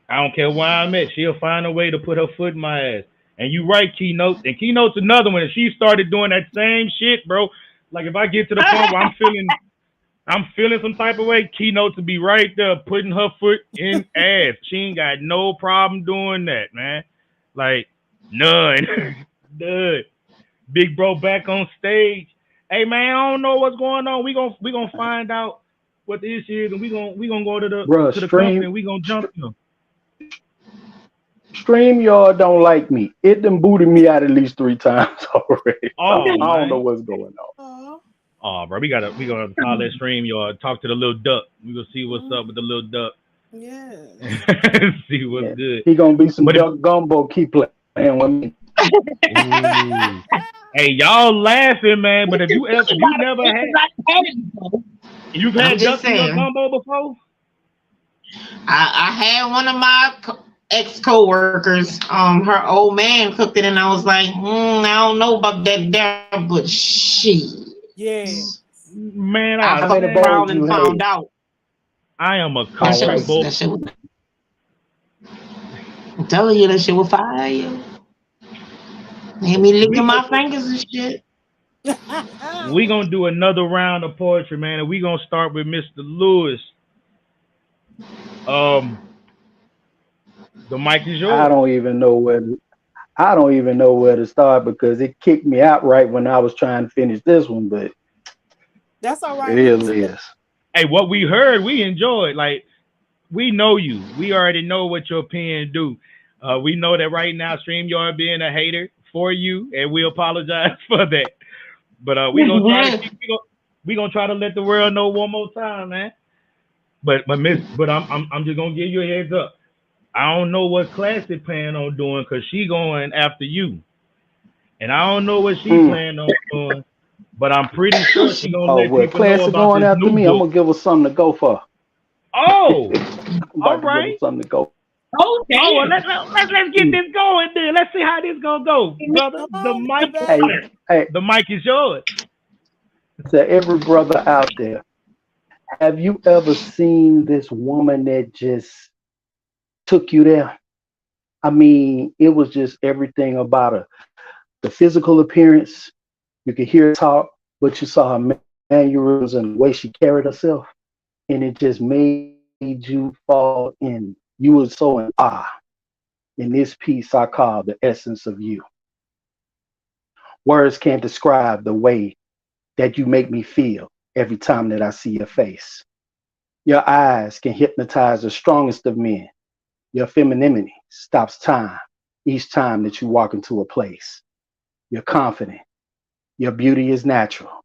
I don't care where I'm at, she'll find a way to put her foot in my ass. And you right, Keynote. And Keynote's another one. And she started doing that same shit, bro. Like if I get to the point where I'm feeling some type of way, Keynote to be right there putting her foot in ass. She ain't got no problem doing that, man. Like none. None. Big bro back on stage. Hey man, I don't know what's going on. We gonna find out. what the issue is, and we gonna go to Bruh, the company and we gonna jump them. StreamYard don't like me. It done booted me out at least 3 times already. Oh, I don't know man. what's going on. Oh, Oh, bro, we gonna call that StreamYard. Talk to the little duck. We gonna see what's up with the little duck. yes. See what's Yeah. good. He gonna be some But duck gumbo. Keep playing with me. ooh. Hey, y'all laughing, man. But if you never had, you've I'm had just duck in your saying. gumbo before? I had one of my ex co-workers. Her old man cooked it, and I was like, I don't know about that there, but shit. Yeah. Man, I How fucked many man, around bowls and you found had? out. I am a That shit country was. boy. That shit was. I'm telling you, that shit was fire. Made me licking my fingers and shit. We gonna do another round of poetry, man, and we gonna start with Mr. Lewis. The mic is I yours. don't even know where. I don't even know where to start because it kicked me out right when I was trying to finish this one. But That's all right. it is what it is. Hey, what we heard, we enjoyed. Like, we know you. We already know what your pen do. We know that right now, StreamYard being a hater for you, and we apologize for that. But we gonna try to we gonna try to let the world know one more time, man. But I'm just gonna give you a heads up. I don't know what Classic plan on doing because she going after you, and I don't know what she plan on doing. But I'm pretty sure she gonna Oh let well, people know Classic about going this after new me. I'm book. gonna give her something to go for. Oh, I'm all about to give her right. something to go. Oh, well, let's get this going then. Let's see how this gonna go, brother. Come on, Hey, baby. hey, The mic is yours. to every brother out there, have you ever seen this woman that just took you there? I mean, it was just everything about her. The physical appearance, you could hear her talk, but you saw her mannerisms and the way she carried herself, and it just made you fall in. You were so in awe. In this piece, I call the essence of you. Words can't describe the way that you make me feel every time that I see your face. Your eyes can hypnotize the strongest of men. Your femininity stops time each time that you walk into a place. You're confident. Your beauty is natural.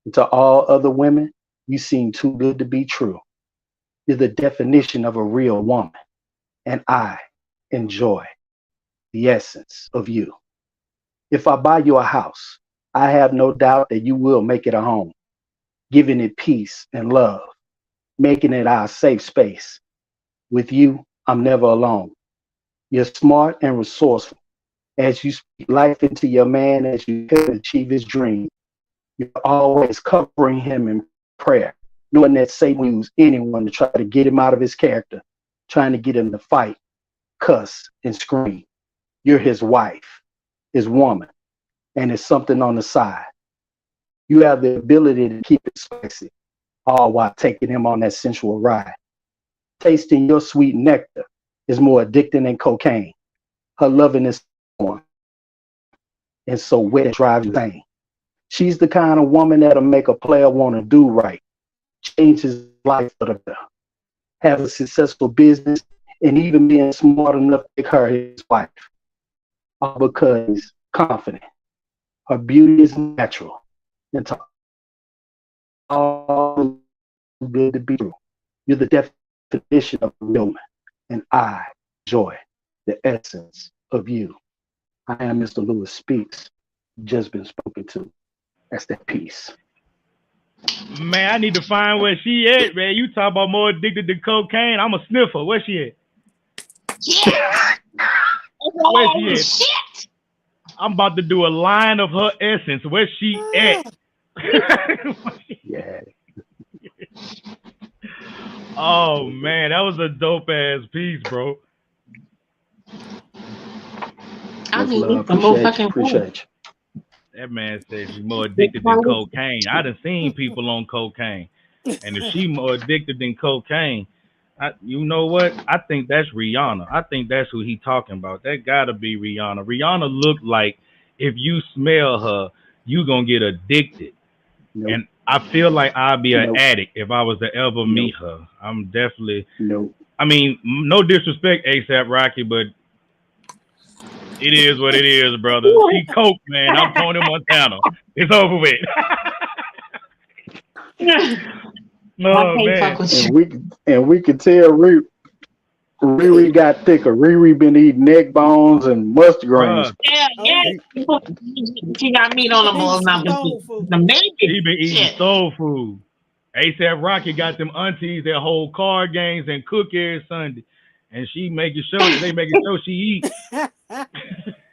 And to all other women, you seem too good to be true. You're the definition of a real woman. And I enjoy the essence of you. If I buy you a house, I have no doubt that you will make it a home, giving it peace and love, making it our safe space. With you, I'm never alone. You're smart and resourceful. As you speak life into your man, as you help achieve his dream, you're always covering him in prayer, knowing that Satan will use anyone to try to get him out of his character, trying to get him to fight, cuss, and scream. You're his wife, his woman, and it's something on the side. You have the ability to keep it spicy, all while taking him on that sensual ride. Tasting your sweet nectar is more addicting than cocaine. Her loving is on, and so wet it drives you insane. She's the kind of woman that'll make a player want to do right, change his life for the better, have a successful business, and even being smart enough to make her his wife. All because he's confident. Her beauty is natural, and to all good to be true. You're the definition of a real man, and I enjoy the essence of you. I am Mr. Lewis Speaks, just been spoken to. That's that piece. Man, I need to find where she at, man. You talk about more addicted to cocaine. I'm a sniffer. Where she at? Yeah. Where she at? Shit. I'm about to do a line of her essence. Where she at? Yeah. Oh man, that was a dope ass piece, bro. I Much need love. some more Appreciate you. fucking Appreciate you. That man said she's more addicted than cocaine. I done seen people on cocaine, and if she more addicted than cocaine, you know what? I think that's Rihanna. I think that's who he talking about. That gotta be Rihanna. Rihanna looked like if you smell her, you gonna get addicted. Nope. And I feel like I'd be an Nope. addict if I was to ever Nope. meet her. I'm definitely. Nope. I mean, no disrespect, ASAP Rocky, but it is what it is, brother. She coke, man. I'm Tony Montana. It's over with. I No, can't fuck man. with you. And we could tell Riri got thicker. Riri been eating neck bones and mustard greens. Bruh, Yeah, Oh yeah. yeah. She got meat on the Eating bones some now. soul food. The she maybe been eating shit. soul food. ASAP Rocky got them aunties that hold card games and cook every Sunday. And they making sure she eat.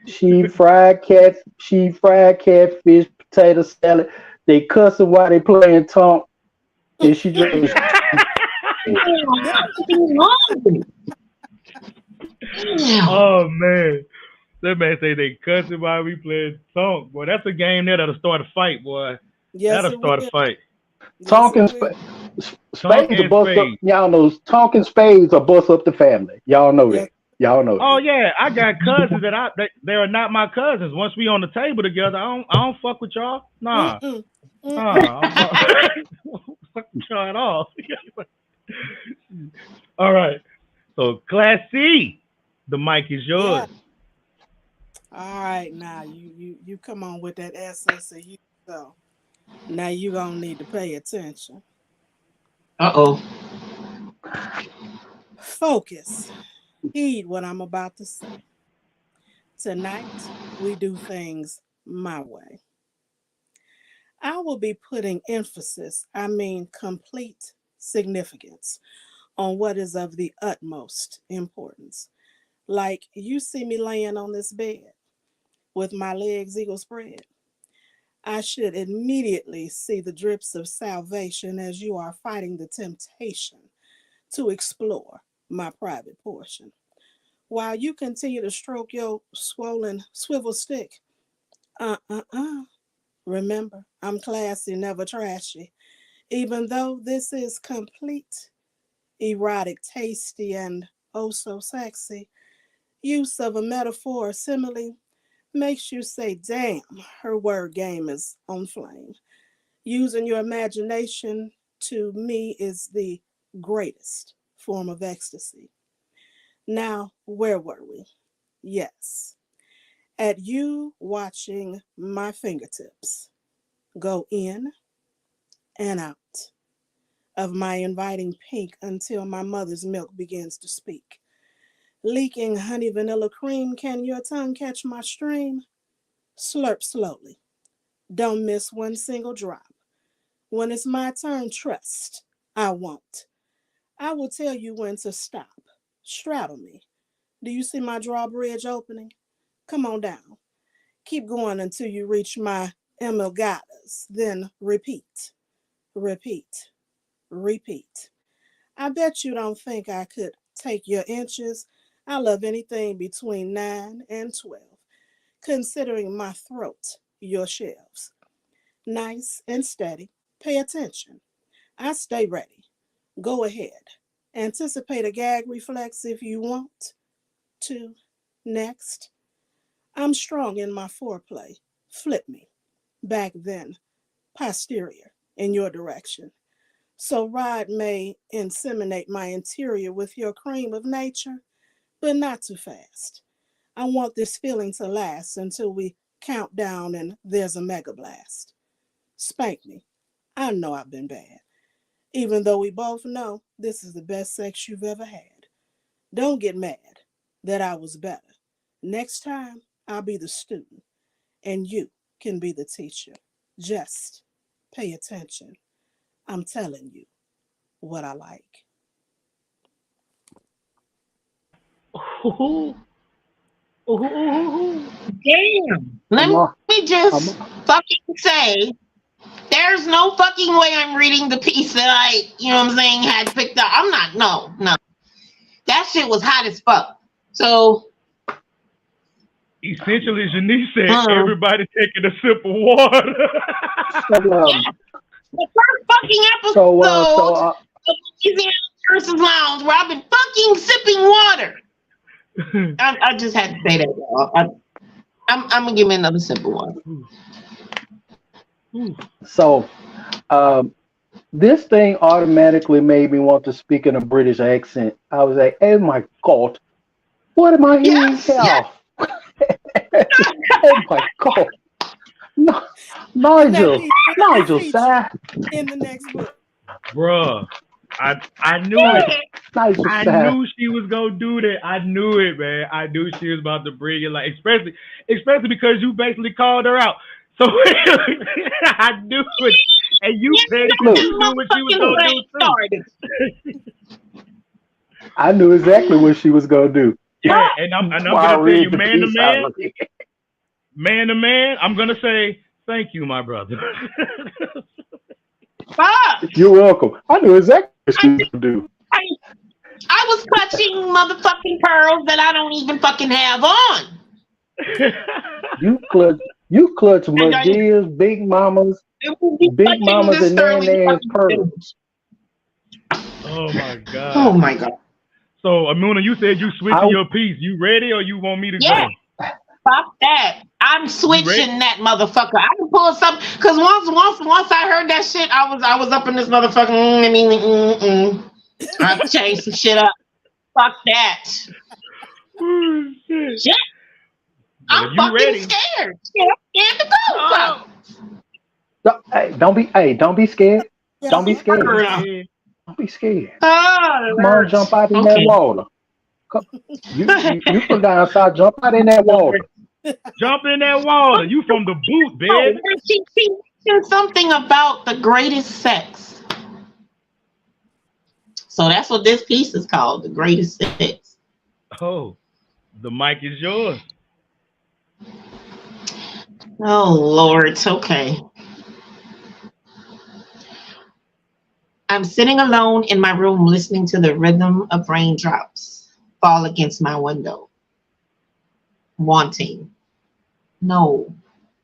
She fried catfish, potato salad. They cussing while they playing tonk, and she drinking. Oh man. That man say they cussing while we playing song. Boy, that's a game there that'll start a fight, boy. Yes, That'll it start a will. fight. Yes, Tonk it and will. Tonk spades are and bust up. spade. Y'all know Tonk and spades are bust up the family. Y'all know Yes. that. Y'all know Oh that. yeah, I got cousins they are not my cousins. Once we on the table together, I don't fuck with y'all. Nah. Mm-mm. Mm-mm. I don't fuck with y'all at all. All right. So Class C, the mic is Yeah. yours. All right, now you come on with that essence of you. So now you gonna need to pay attention. Uh-oh. Focus. Heed what I'm about to say. Tonight we do things my way. I will be putting emphasis, I mean complete significance, on what is of the utmost importance. Like you see me laying on this bed with my legs eagle spread. I should immediately see the drips of salvation as you are fighting the temptation to explore my private portion. While you continue to stroke your swollen swivel stick, uh. Remember, I'm classy, never trashy. Even though this is complete, erotic, tasty, and oh so sexy, use of a metaphor or simile makes you say, damn, her word game is on flame. Using your imagination to me is the greatest form of ecstasy. Now, where were we? Yes, at you watching my fingertips go in and out of my inviting pink until my mother's milk begins to speak. Leaking honey vanilla cream, can your tongue catch my stream? Slurp slowly. Don't miss one single drop. When it's my turn, trust, I won't. I will tell you when to stop. Straddle me. Do you see my drawbridge opening? Come on down. Keep going until you reach my emelgatas. Then repeat, repeat, repeat. I bet you don't think I could take your inches. I love anything between 9 and 12, considering my throat your shelves. Nice and steady. Pay attention. I stay ready. Go ahead. Anticipate a gag reflex if you want to. Next. I'm strong in my foreplay. Flip me. Back then. Posterior. In your direction. So rod may inseminate my interior with your cream of nature, but not too fast. I want this feeling to last until we count down and there's a mega blast. Spank me. I know I've been bad, even though we both know this is the best sex you've ever had. Don't get mad that I was better. Next time, I'll be the student and you can be the teacher. Just pay attention. I'm telling you what I like. Ooh, ooh, ooh, ooh. Damn. Let I'm a, me just I'm fucking say, there's no fucking way I'm reading the piece that I, what I'm saying, had picked up. I'm not, no. That shit was hot as fuck. So, Essentially, Janice said, uh, everybody taking a sip of water. so, yeah, the first fucking so, episode of Louisiana Lyricist Lounge where I've been fucking sipping water. I just had to say that, y'all. I'm gonna give me another sip of water. Ooh. So this thing automatically made me want to speak in a British accent. I was like, oh my God, what am I hearing Yes, yes. here? Oh my God. No, Now, Nigel, Keith, will you Nigel, feature sir. in the next book? Bruh. I knew it. Nigel, I sir. knew she was gonna do that. I knew it, man. I knew she was about to bring it, like especially because you basically called her out. So I knew it, and you Yes, petty because Look, you knew what she was motherfucking look. gonna brain do too. started. I knew exactly what she was gonna do. Yeah, and I'm While I gonna tell you, read the piece I was reading. man to man, I'm gonna say thank you, my brother. Fuck. You're welcome. I knew exactly what I, she was gonna do. I, I was clutching motherfucking pearls that I don't even fucking have on. You clutch, you clutch And I Medea's, will be Big clutching Mamas, this and Nan sterling Nan's fucking pearls. silver. Oh my Oh god. my God. So Amuna, you said you switching I, your piece. You ready or you want me to Yeah, go? fuck that. I'm You ready? switching that motherfucker. I can pull something because once I heard that shit, I was up in this motherfucking. I changed some shit up. Fuck that. Oh, shit. Shit, Well, if I'm you fucking ready, scared. Shit, I'm scared to go. oh, don't be scared. Yeah. Don't be don't scared. be Fuck. scared. Don't be scared. Oh, it Come on, jump hurts. out in that Okay. water. You from down south, jump out in that water. Jump in that water. You from the boot, Oh, baby. she mentioned something about the greatest sex. So that's what this piece is called, the greatest sex. Oh, the mic is yours. Oh Lord, it's okay. I'm sitting alone in my room listening to the rhythm of raindrops fall against my window. Wanting, no,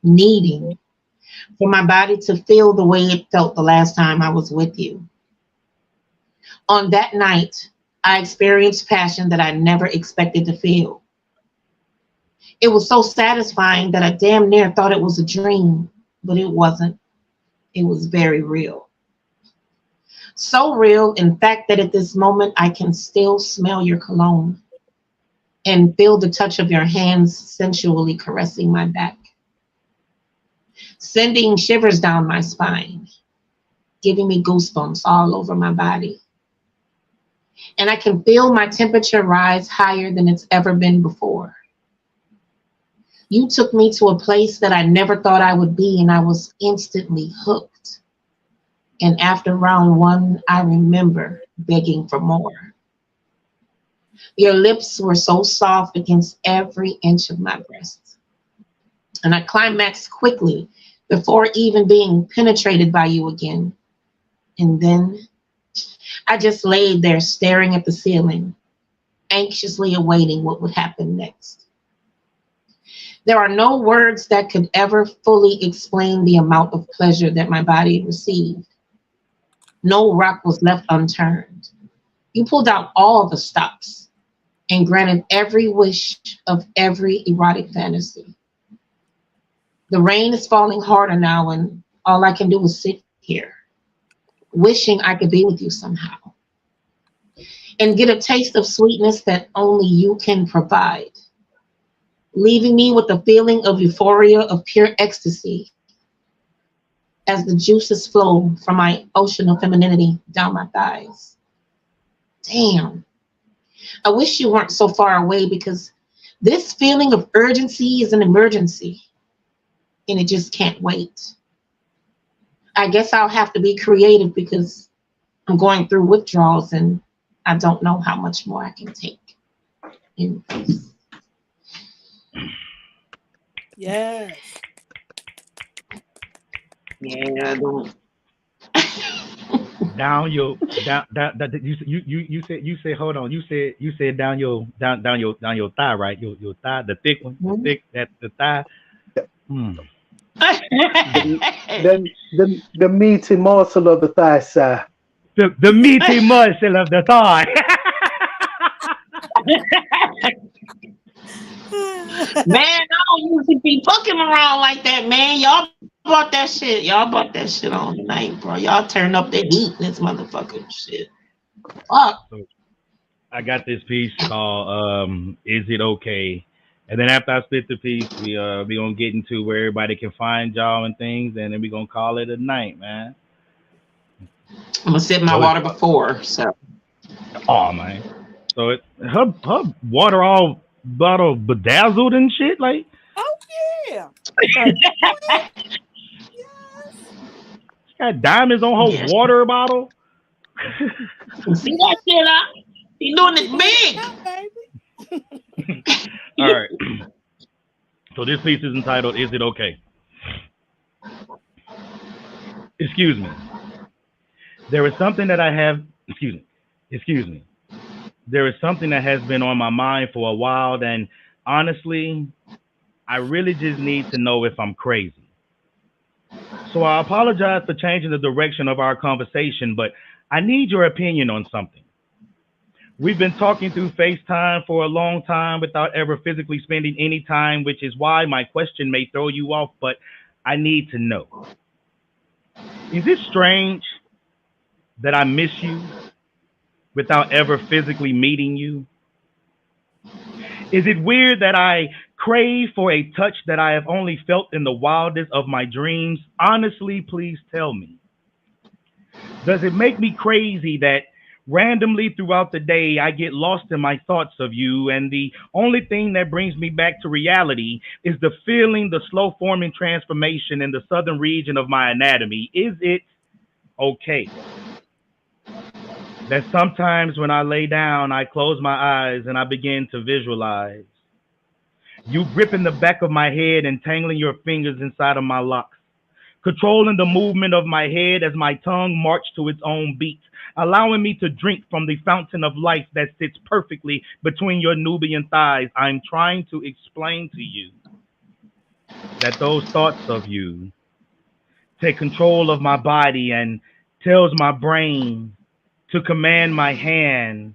needing for my body to feel the way it felt the last time I was with you. On that night, I experienced passion that I never expected to feel. It was so satisfying that I damn near thought it was a dream, but it wasn't. It was very real. So real, in fact, that at this moment I can still smell your cologne and feel the touch of your hands sensually caressing my back, sending shivers down my spine, giving me goosebumps all over my body. And I can feel my temperature rise higher than it's ever been before. You took me to a place that I never thought I would be, and I was instantly hooked. And after round one, I remember begging for more. Your lips were so soft against every inch of my breast. And I climaxed quickly before even being penetrated by you again. And then I just laid there staring at the ceiling, anxiously awaiting what would happen next. There are no words that could ever fully explain the amount of pleasure that my body received. No rock was left unturned. You pulled out all the stops and granted every wish of every erotic fantasy. The rain is falling harder now, and all I can do is sit here, wishing I could be with you somehow and get a taste of sweetness that only you can provide, leaving me with a feeling of euphoria, of pure ecstasy, as the juices flow from my ocean of femininity down my thighs. Damn, I wish you weren't so far away, because this feeling of urgency is an emergency and it just can't wait. I guess I'll have to be creative because I'm going through withdrawals and I don't know how much more I can take in peace. Yes. Yeah, I don't. Down your you said hold on, you said down your thigh, right? Your thigh, the thick one, the thigh. Hmm. The meaty morsel of the thigh side. The meaty muscle of the thigh. Man, I don't usually be fucking around like that, man. Y'all bought that shit. Y'all bought that shit on tonight, bro. Y'all turn up the heat in this motherfucking shit. Fuck. So I got this piece called "Is It Okay?" And then after I spit the piece, we gonna get into where everybody can find y'all and things, and then we gonna call it a night, man. I'm gonna sip my So water before. So oh man, so her water all bottle bedazzled and shit. Like Oh yeah. Yes. she got diamonds on her yes. water bottle. See that shit, huh? He doing She it doing it big. now, baby. All right. So this piece is entitled "Is It Okay?" Excuse me. There is something that I have. Excuse me. There is something that has been on my mind for a while, and honestly, I really just need to know if I'm crazy. So I apologize for changing the direction of our conversation, but I need your opinion on something. We've been talking through FaceTime for a long time without ever physically spending any time, which is why my question may throw you off, but I need to know. Is it strange that I miss you without ever physically meeting you? Is it weird that I crave for a touch that I have only felt in the wildest of my dreams? Honestly, please tell me. Does it make me crazy that randomly throughout the day I get lost in my thoughts of you, and the only thing that brings me back to reality is the feeling, the slow forming transformation in the southern region of my anatomy? Is it okay that sometimes when I lay down, I close my eyes and I begin to visualize you gripping the back of my head and tangling your fingers inside of my locks, controlling the movement of my head as my tongue marched to its own beat, allowing me to drink from the fountain of life that sits perfectly between your Nubian thighs? I'm trying to explain to you that those thoughts of you take control of my body and tells my brain to command my hand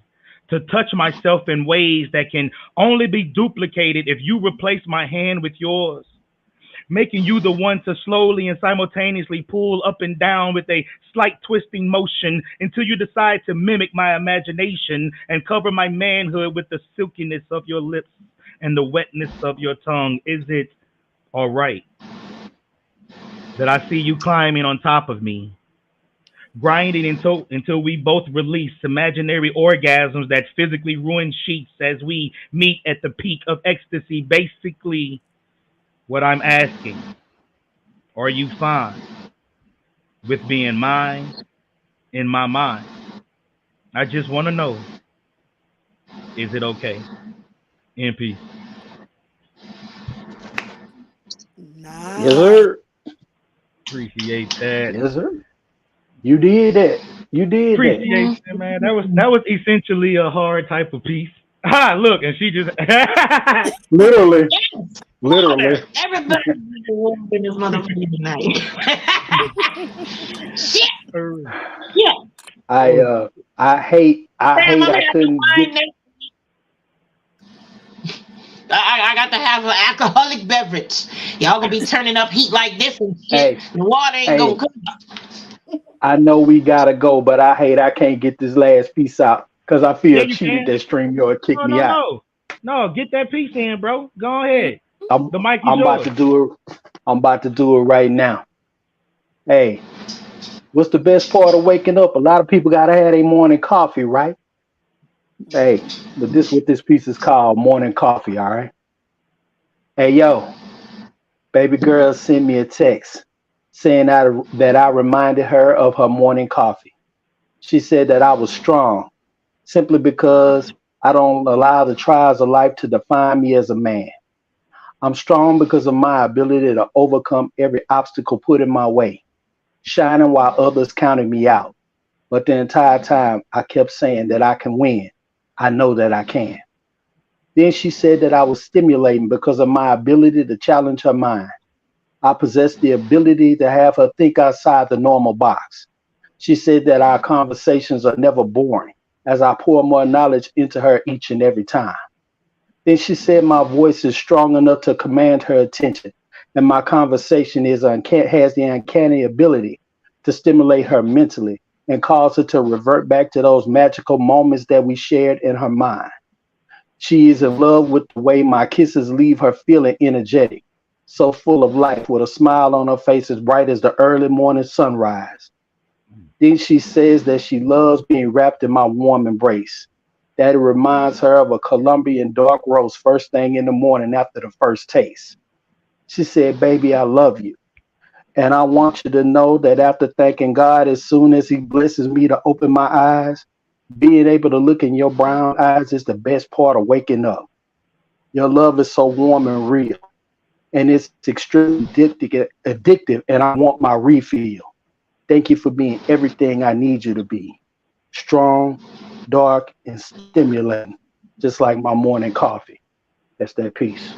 to touch myself in ways that can only be duplicated if you replace my hand with yours, making you the one to slowly and simultaneously pull up and down with a slight twisting motion until you decide to mimic my imagination and cover my manhood with the silkiness of your lips and the wetness of your tongue. Is it all right that I see you climbing on top of me, grinding until we both release imaginary orgasms that physically ruin sheets as we meet at the peak of ecstasy? Basically, what I'm asking, are you fine with being mine in my mind? I just want to know, is it okay? In peace. Nice. Yes, sir. Appreciate that. Yes, sir. You did that. You did Appreciate that, man. That was essentially a hard type of piece. Ah, look, and she just that. Literally. Yes. Literally. Everybody in this motherfucking tonight. Shit. Yeah. I hate Damn, I'm I gonna couldn't find get that. I got to have an alcoholic beverage. Y'all gonna be turning up heat like this and shit. hey, The water ain't hey, gonna cook. I know we gotta go, but I can't get this last piece out because I yeah, feel you cheated can. that StreamYard kicked me out. No. Get that piece in, bro. Go ahead. I'm The mic is I'm about yours. to do it. I'm about to do it right now. Hey, what's the best part of waking up? A lot of people gotta have their morning coffee, right? Hey, but this what this piece is called, morning coffee, all right? Hey yo, baby girl sent me a text saying that I reminded her of her morning coffee. She said that I was strong simply because I don't allow the trials of life to define me as a man. I'm strong because of my ability to overcome every obstacle put in my way, shining while others counted me out. But the entire time I kept saying that I can win. I know that I can. Then she said that I was stimulating because of my ability to challenge her mind. I possess the ability to have her think outside the normal box. She said that our conversations are never boring as I pour more knowledge into her each and every time. Then she said my voice is strong enough to command her attention and my conversation has the uncanny ability to stimulate her mentally and cause her to revert back to those magical moments that we shared in her mind. She is in love with the way my kisses leave her feeling energetic, so full of life, with a smile on her face as bright as the early morning sunrise. Then she says that she loves being wrapped in my warm embrace, that it reminds her of a Colombian dark roast first thing in the morning after the first taste. She said, "Baby, I love you. And I want you to know that after thanking God, as soon as He blesses me to open my eyes, being able to look in your brown eyes is the best part of waking up. Your love is so warm and real, and it's extremely addictive, and I want my refill. Thank you for being everything I need you to be. Strong, dark, and stimulating, just like my morning coffee." That's that piece.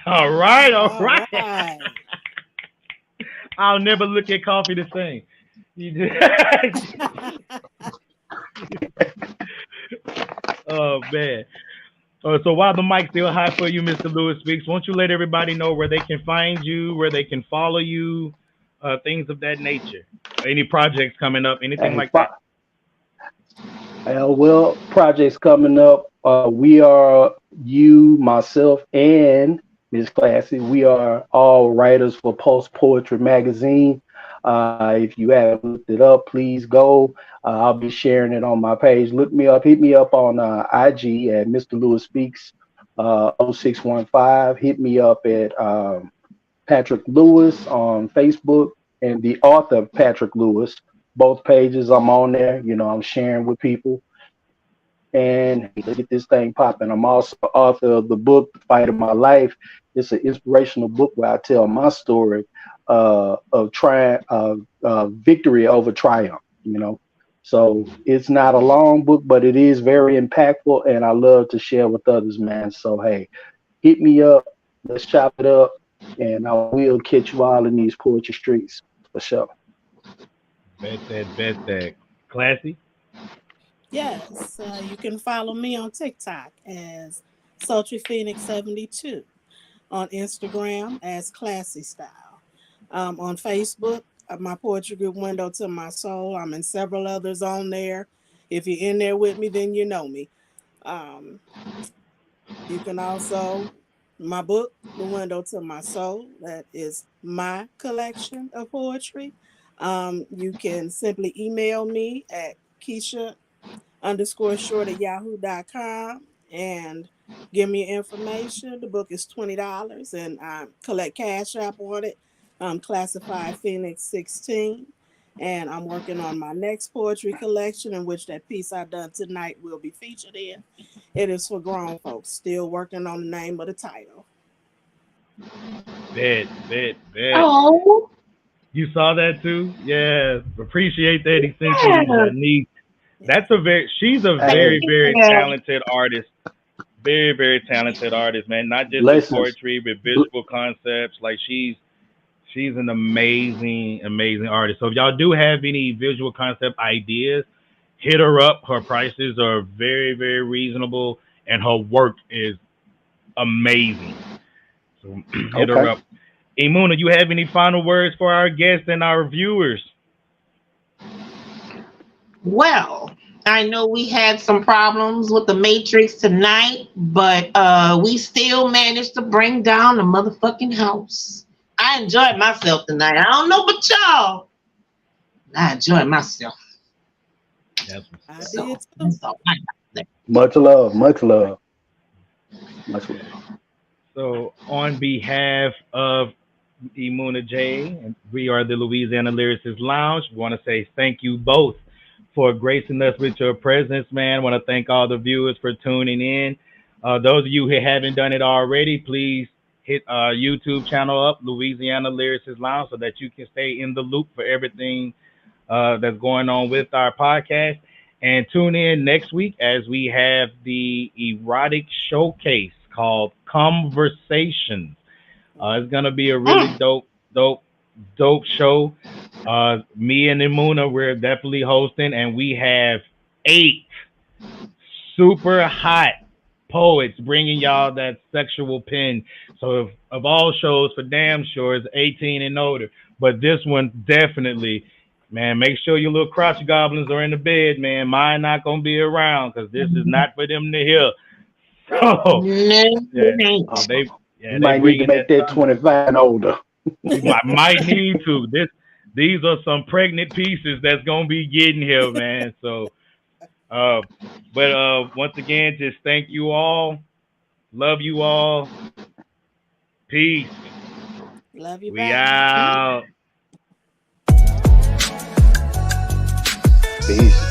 All right, all All right. right. I'll never look at coffee the same. You just, oh man. So while the mic's still high for you, Mr. Lewis Speaks, won't you let everybody know where they can find you, where they can follow you, things of that nature? Any projects coming up, anything Hey, like that? well, projects coming up. We are you, myself, and Miss Classy. We are all writers for Post Poetry Magazine. If you haven't looked it up, please go. I'll be sharing it on my page. Look me up. Hit me up on IG at Mr. Lewis Speaks 0615. Hit me up at Patrick Lewis on Facebook and the author Patrick Lewis. Both pages I'm on there. You know, I'm sharing with people. And let's get this thing popping. I'm also author of the book, The Fight of My Life. It's an inspirational book where I tell my story of trying victory over triumph, you know. So it's not a long book, but it is very impactful, and I love to share with others, man. So hey, hit me up, let's chop it up, and I will catch you all in these poetry streets for sure. Bet that. Classy? Yes, you can follow me on TikTok as Sultry Phoenix 72, on Instagram as Classy Style, on Facebook, my poetry group Window to My Soul. I'm in several others on there. If you're in there with me, then you know me. Um, you can also my book, The Window to My Soul, that is my collection of poetry. You can simply email me at Keisha underscore short at yahoo.com and give me your information. The book is $20 and I collect cash app on it. I'm classified Phoenix 16. And I'm working on my next poetry collection, in which that piece I done tonight will be featured in. It is for grown folks. Still working on the name of the title. Bet. Oh, You saw that too? Yeah. Appreciate that essentially yeah. niece. She's a Thank very, you. very Yeah. talented artist. Very, very talented artist, man. Not just with Blessings. poetry, but visual concepts. Like she's an amazing, amazing artist. So if y'all do have any visual concept ideas, hit her up. Her prices are very, very reasonable and her work is amazing. So hit her Okay. up. Imuna, you have any final words for our guests and our viewers? Well, I know we had some problems with the Matrix tonight, but we still managed to bring down the motherfucking house. I enjoyed myself tonight. I don't know about y'all. I enjoyed myself. That's I what's up. So did too. that's all I got to say. Much love. Much love. Much love. So on behalf of Imuna J, and we are the Louisiana Lyricist Lounge. We want to say thank you both for gracing us with your presence, man. I want to thank all the viewers for tuning in. Those of you who haven't done it already, please hit our YouTube channel up, Louisiana Lyricist Lounge, so that you can stay in the loop for everything that's going on with our podcast. And tune in next week as we have the erotic showcase called Conversations. It's gonna be a really dope show. Me and Imuna, we're definitely hosting, and we have 8 super hot poets bringing y'all that sexual pen. So if, of all shows, for damn sure, it's 18 and older. But this one definitely, man, make sure your little crotch goblins are in the bed, man. Mine not gonna be around because this is not for them to hear. So you might need to make that 25 and older. You might need to. These are some pregnant pieces that's gonna be getting here, man. So, but once again, just thank you all. Love you all. Peace. Love you. We out. Peace.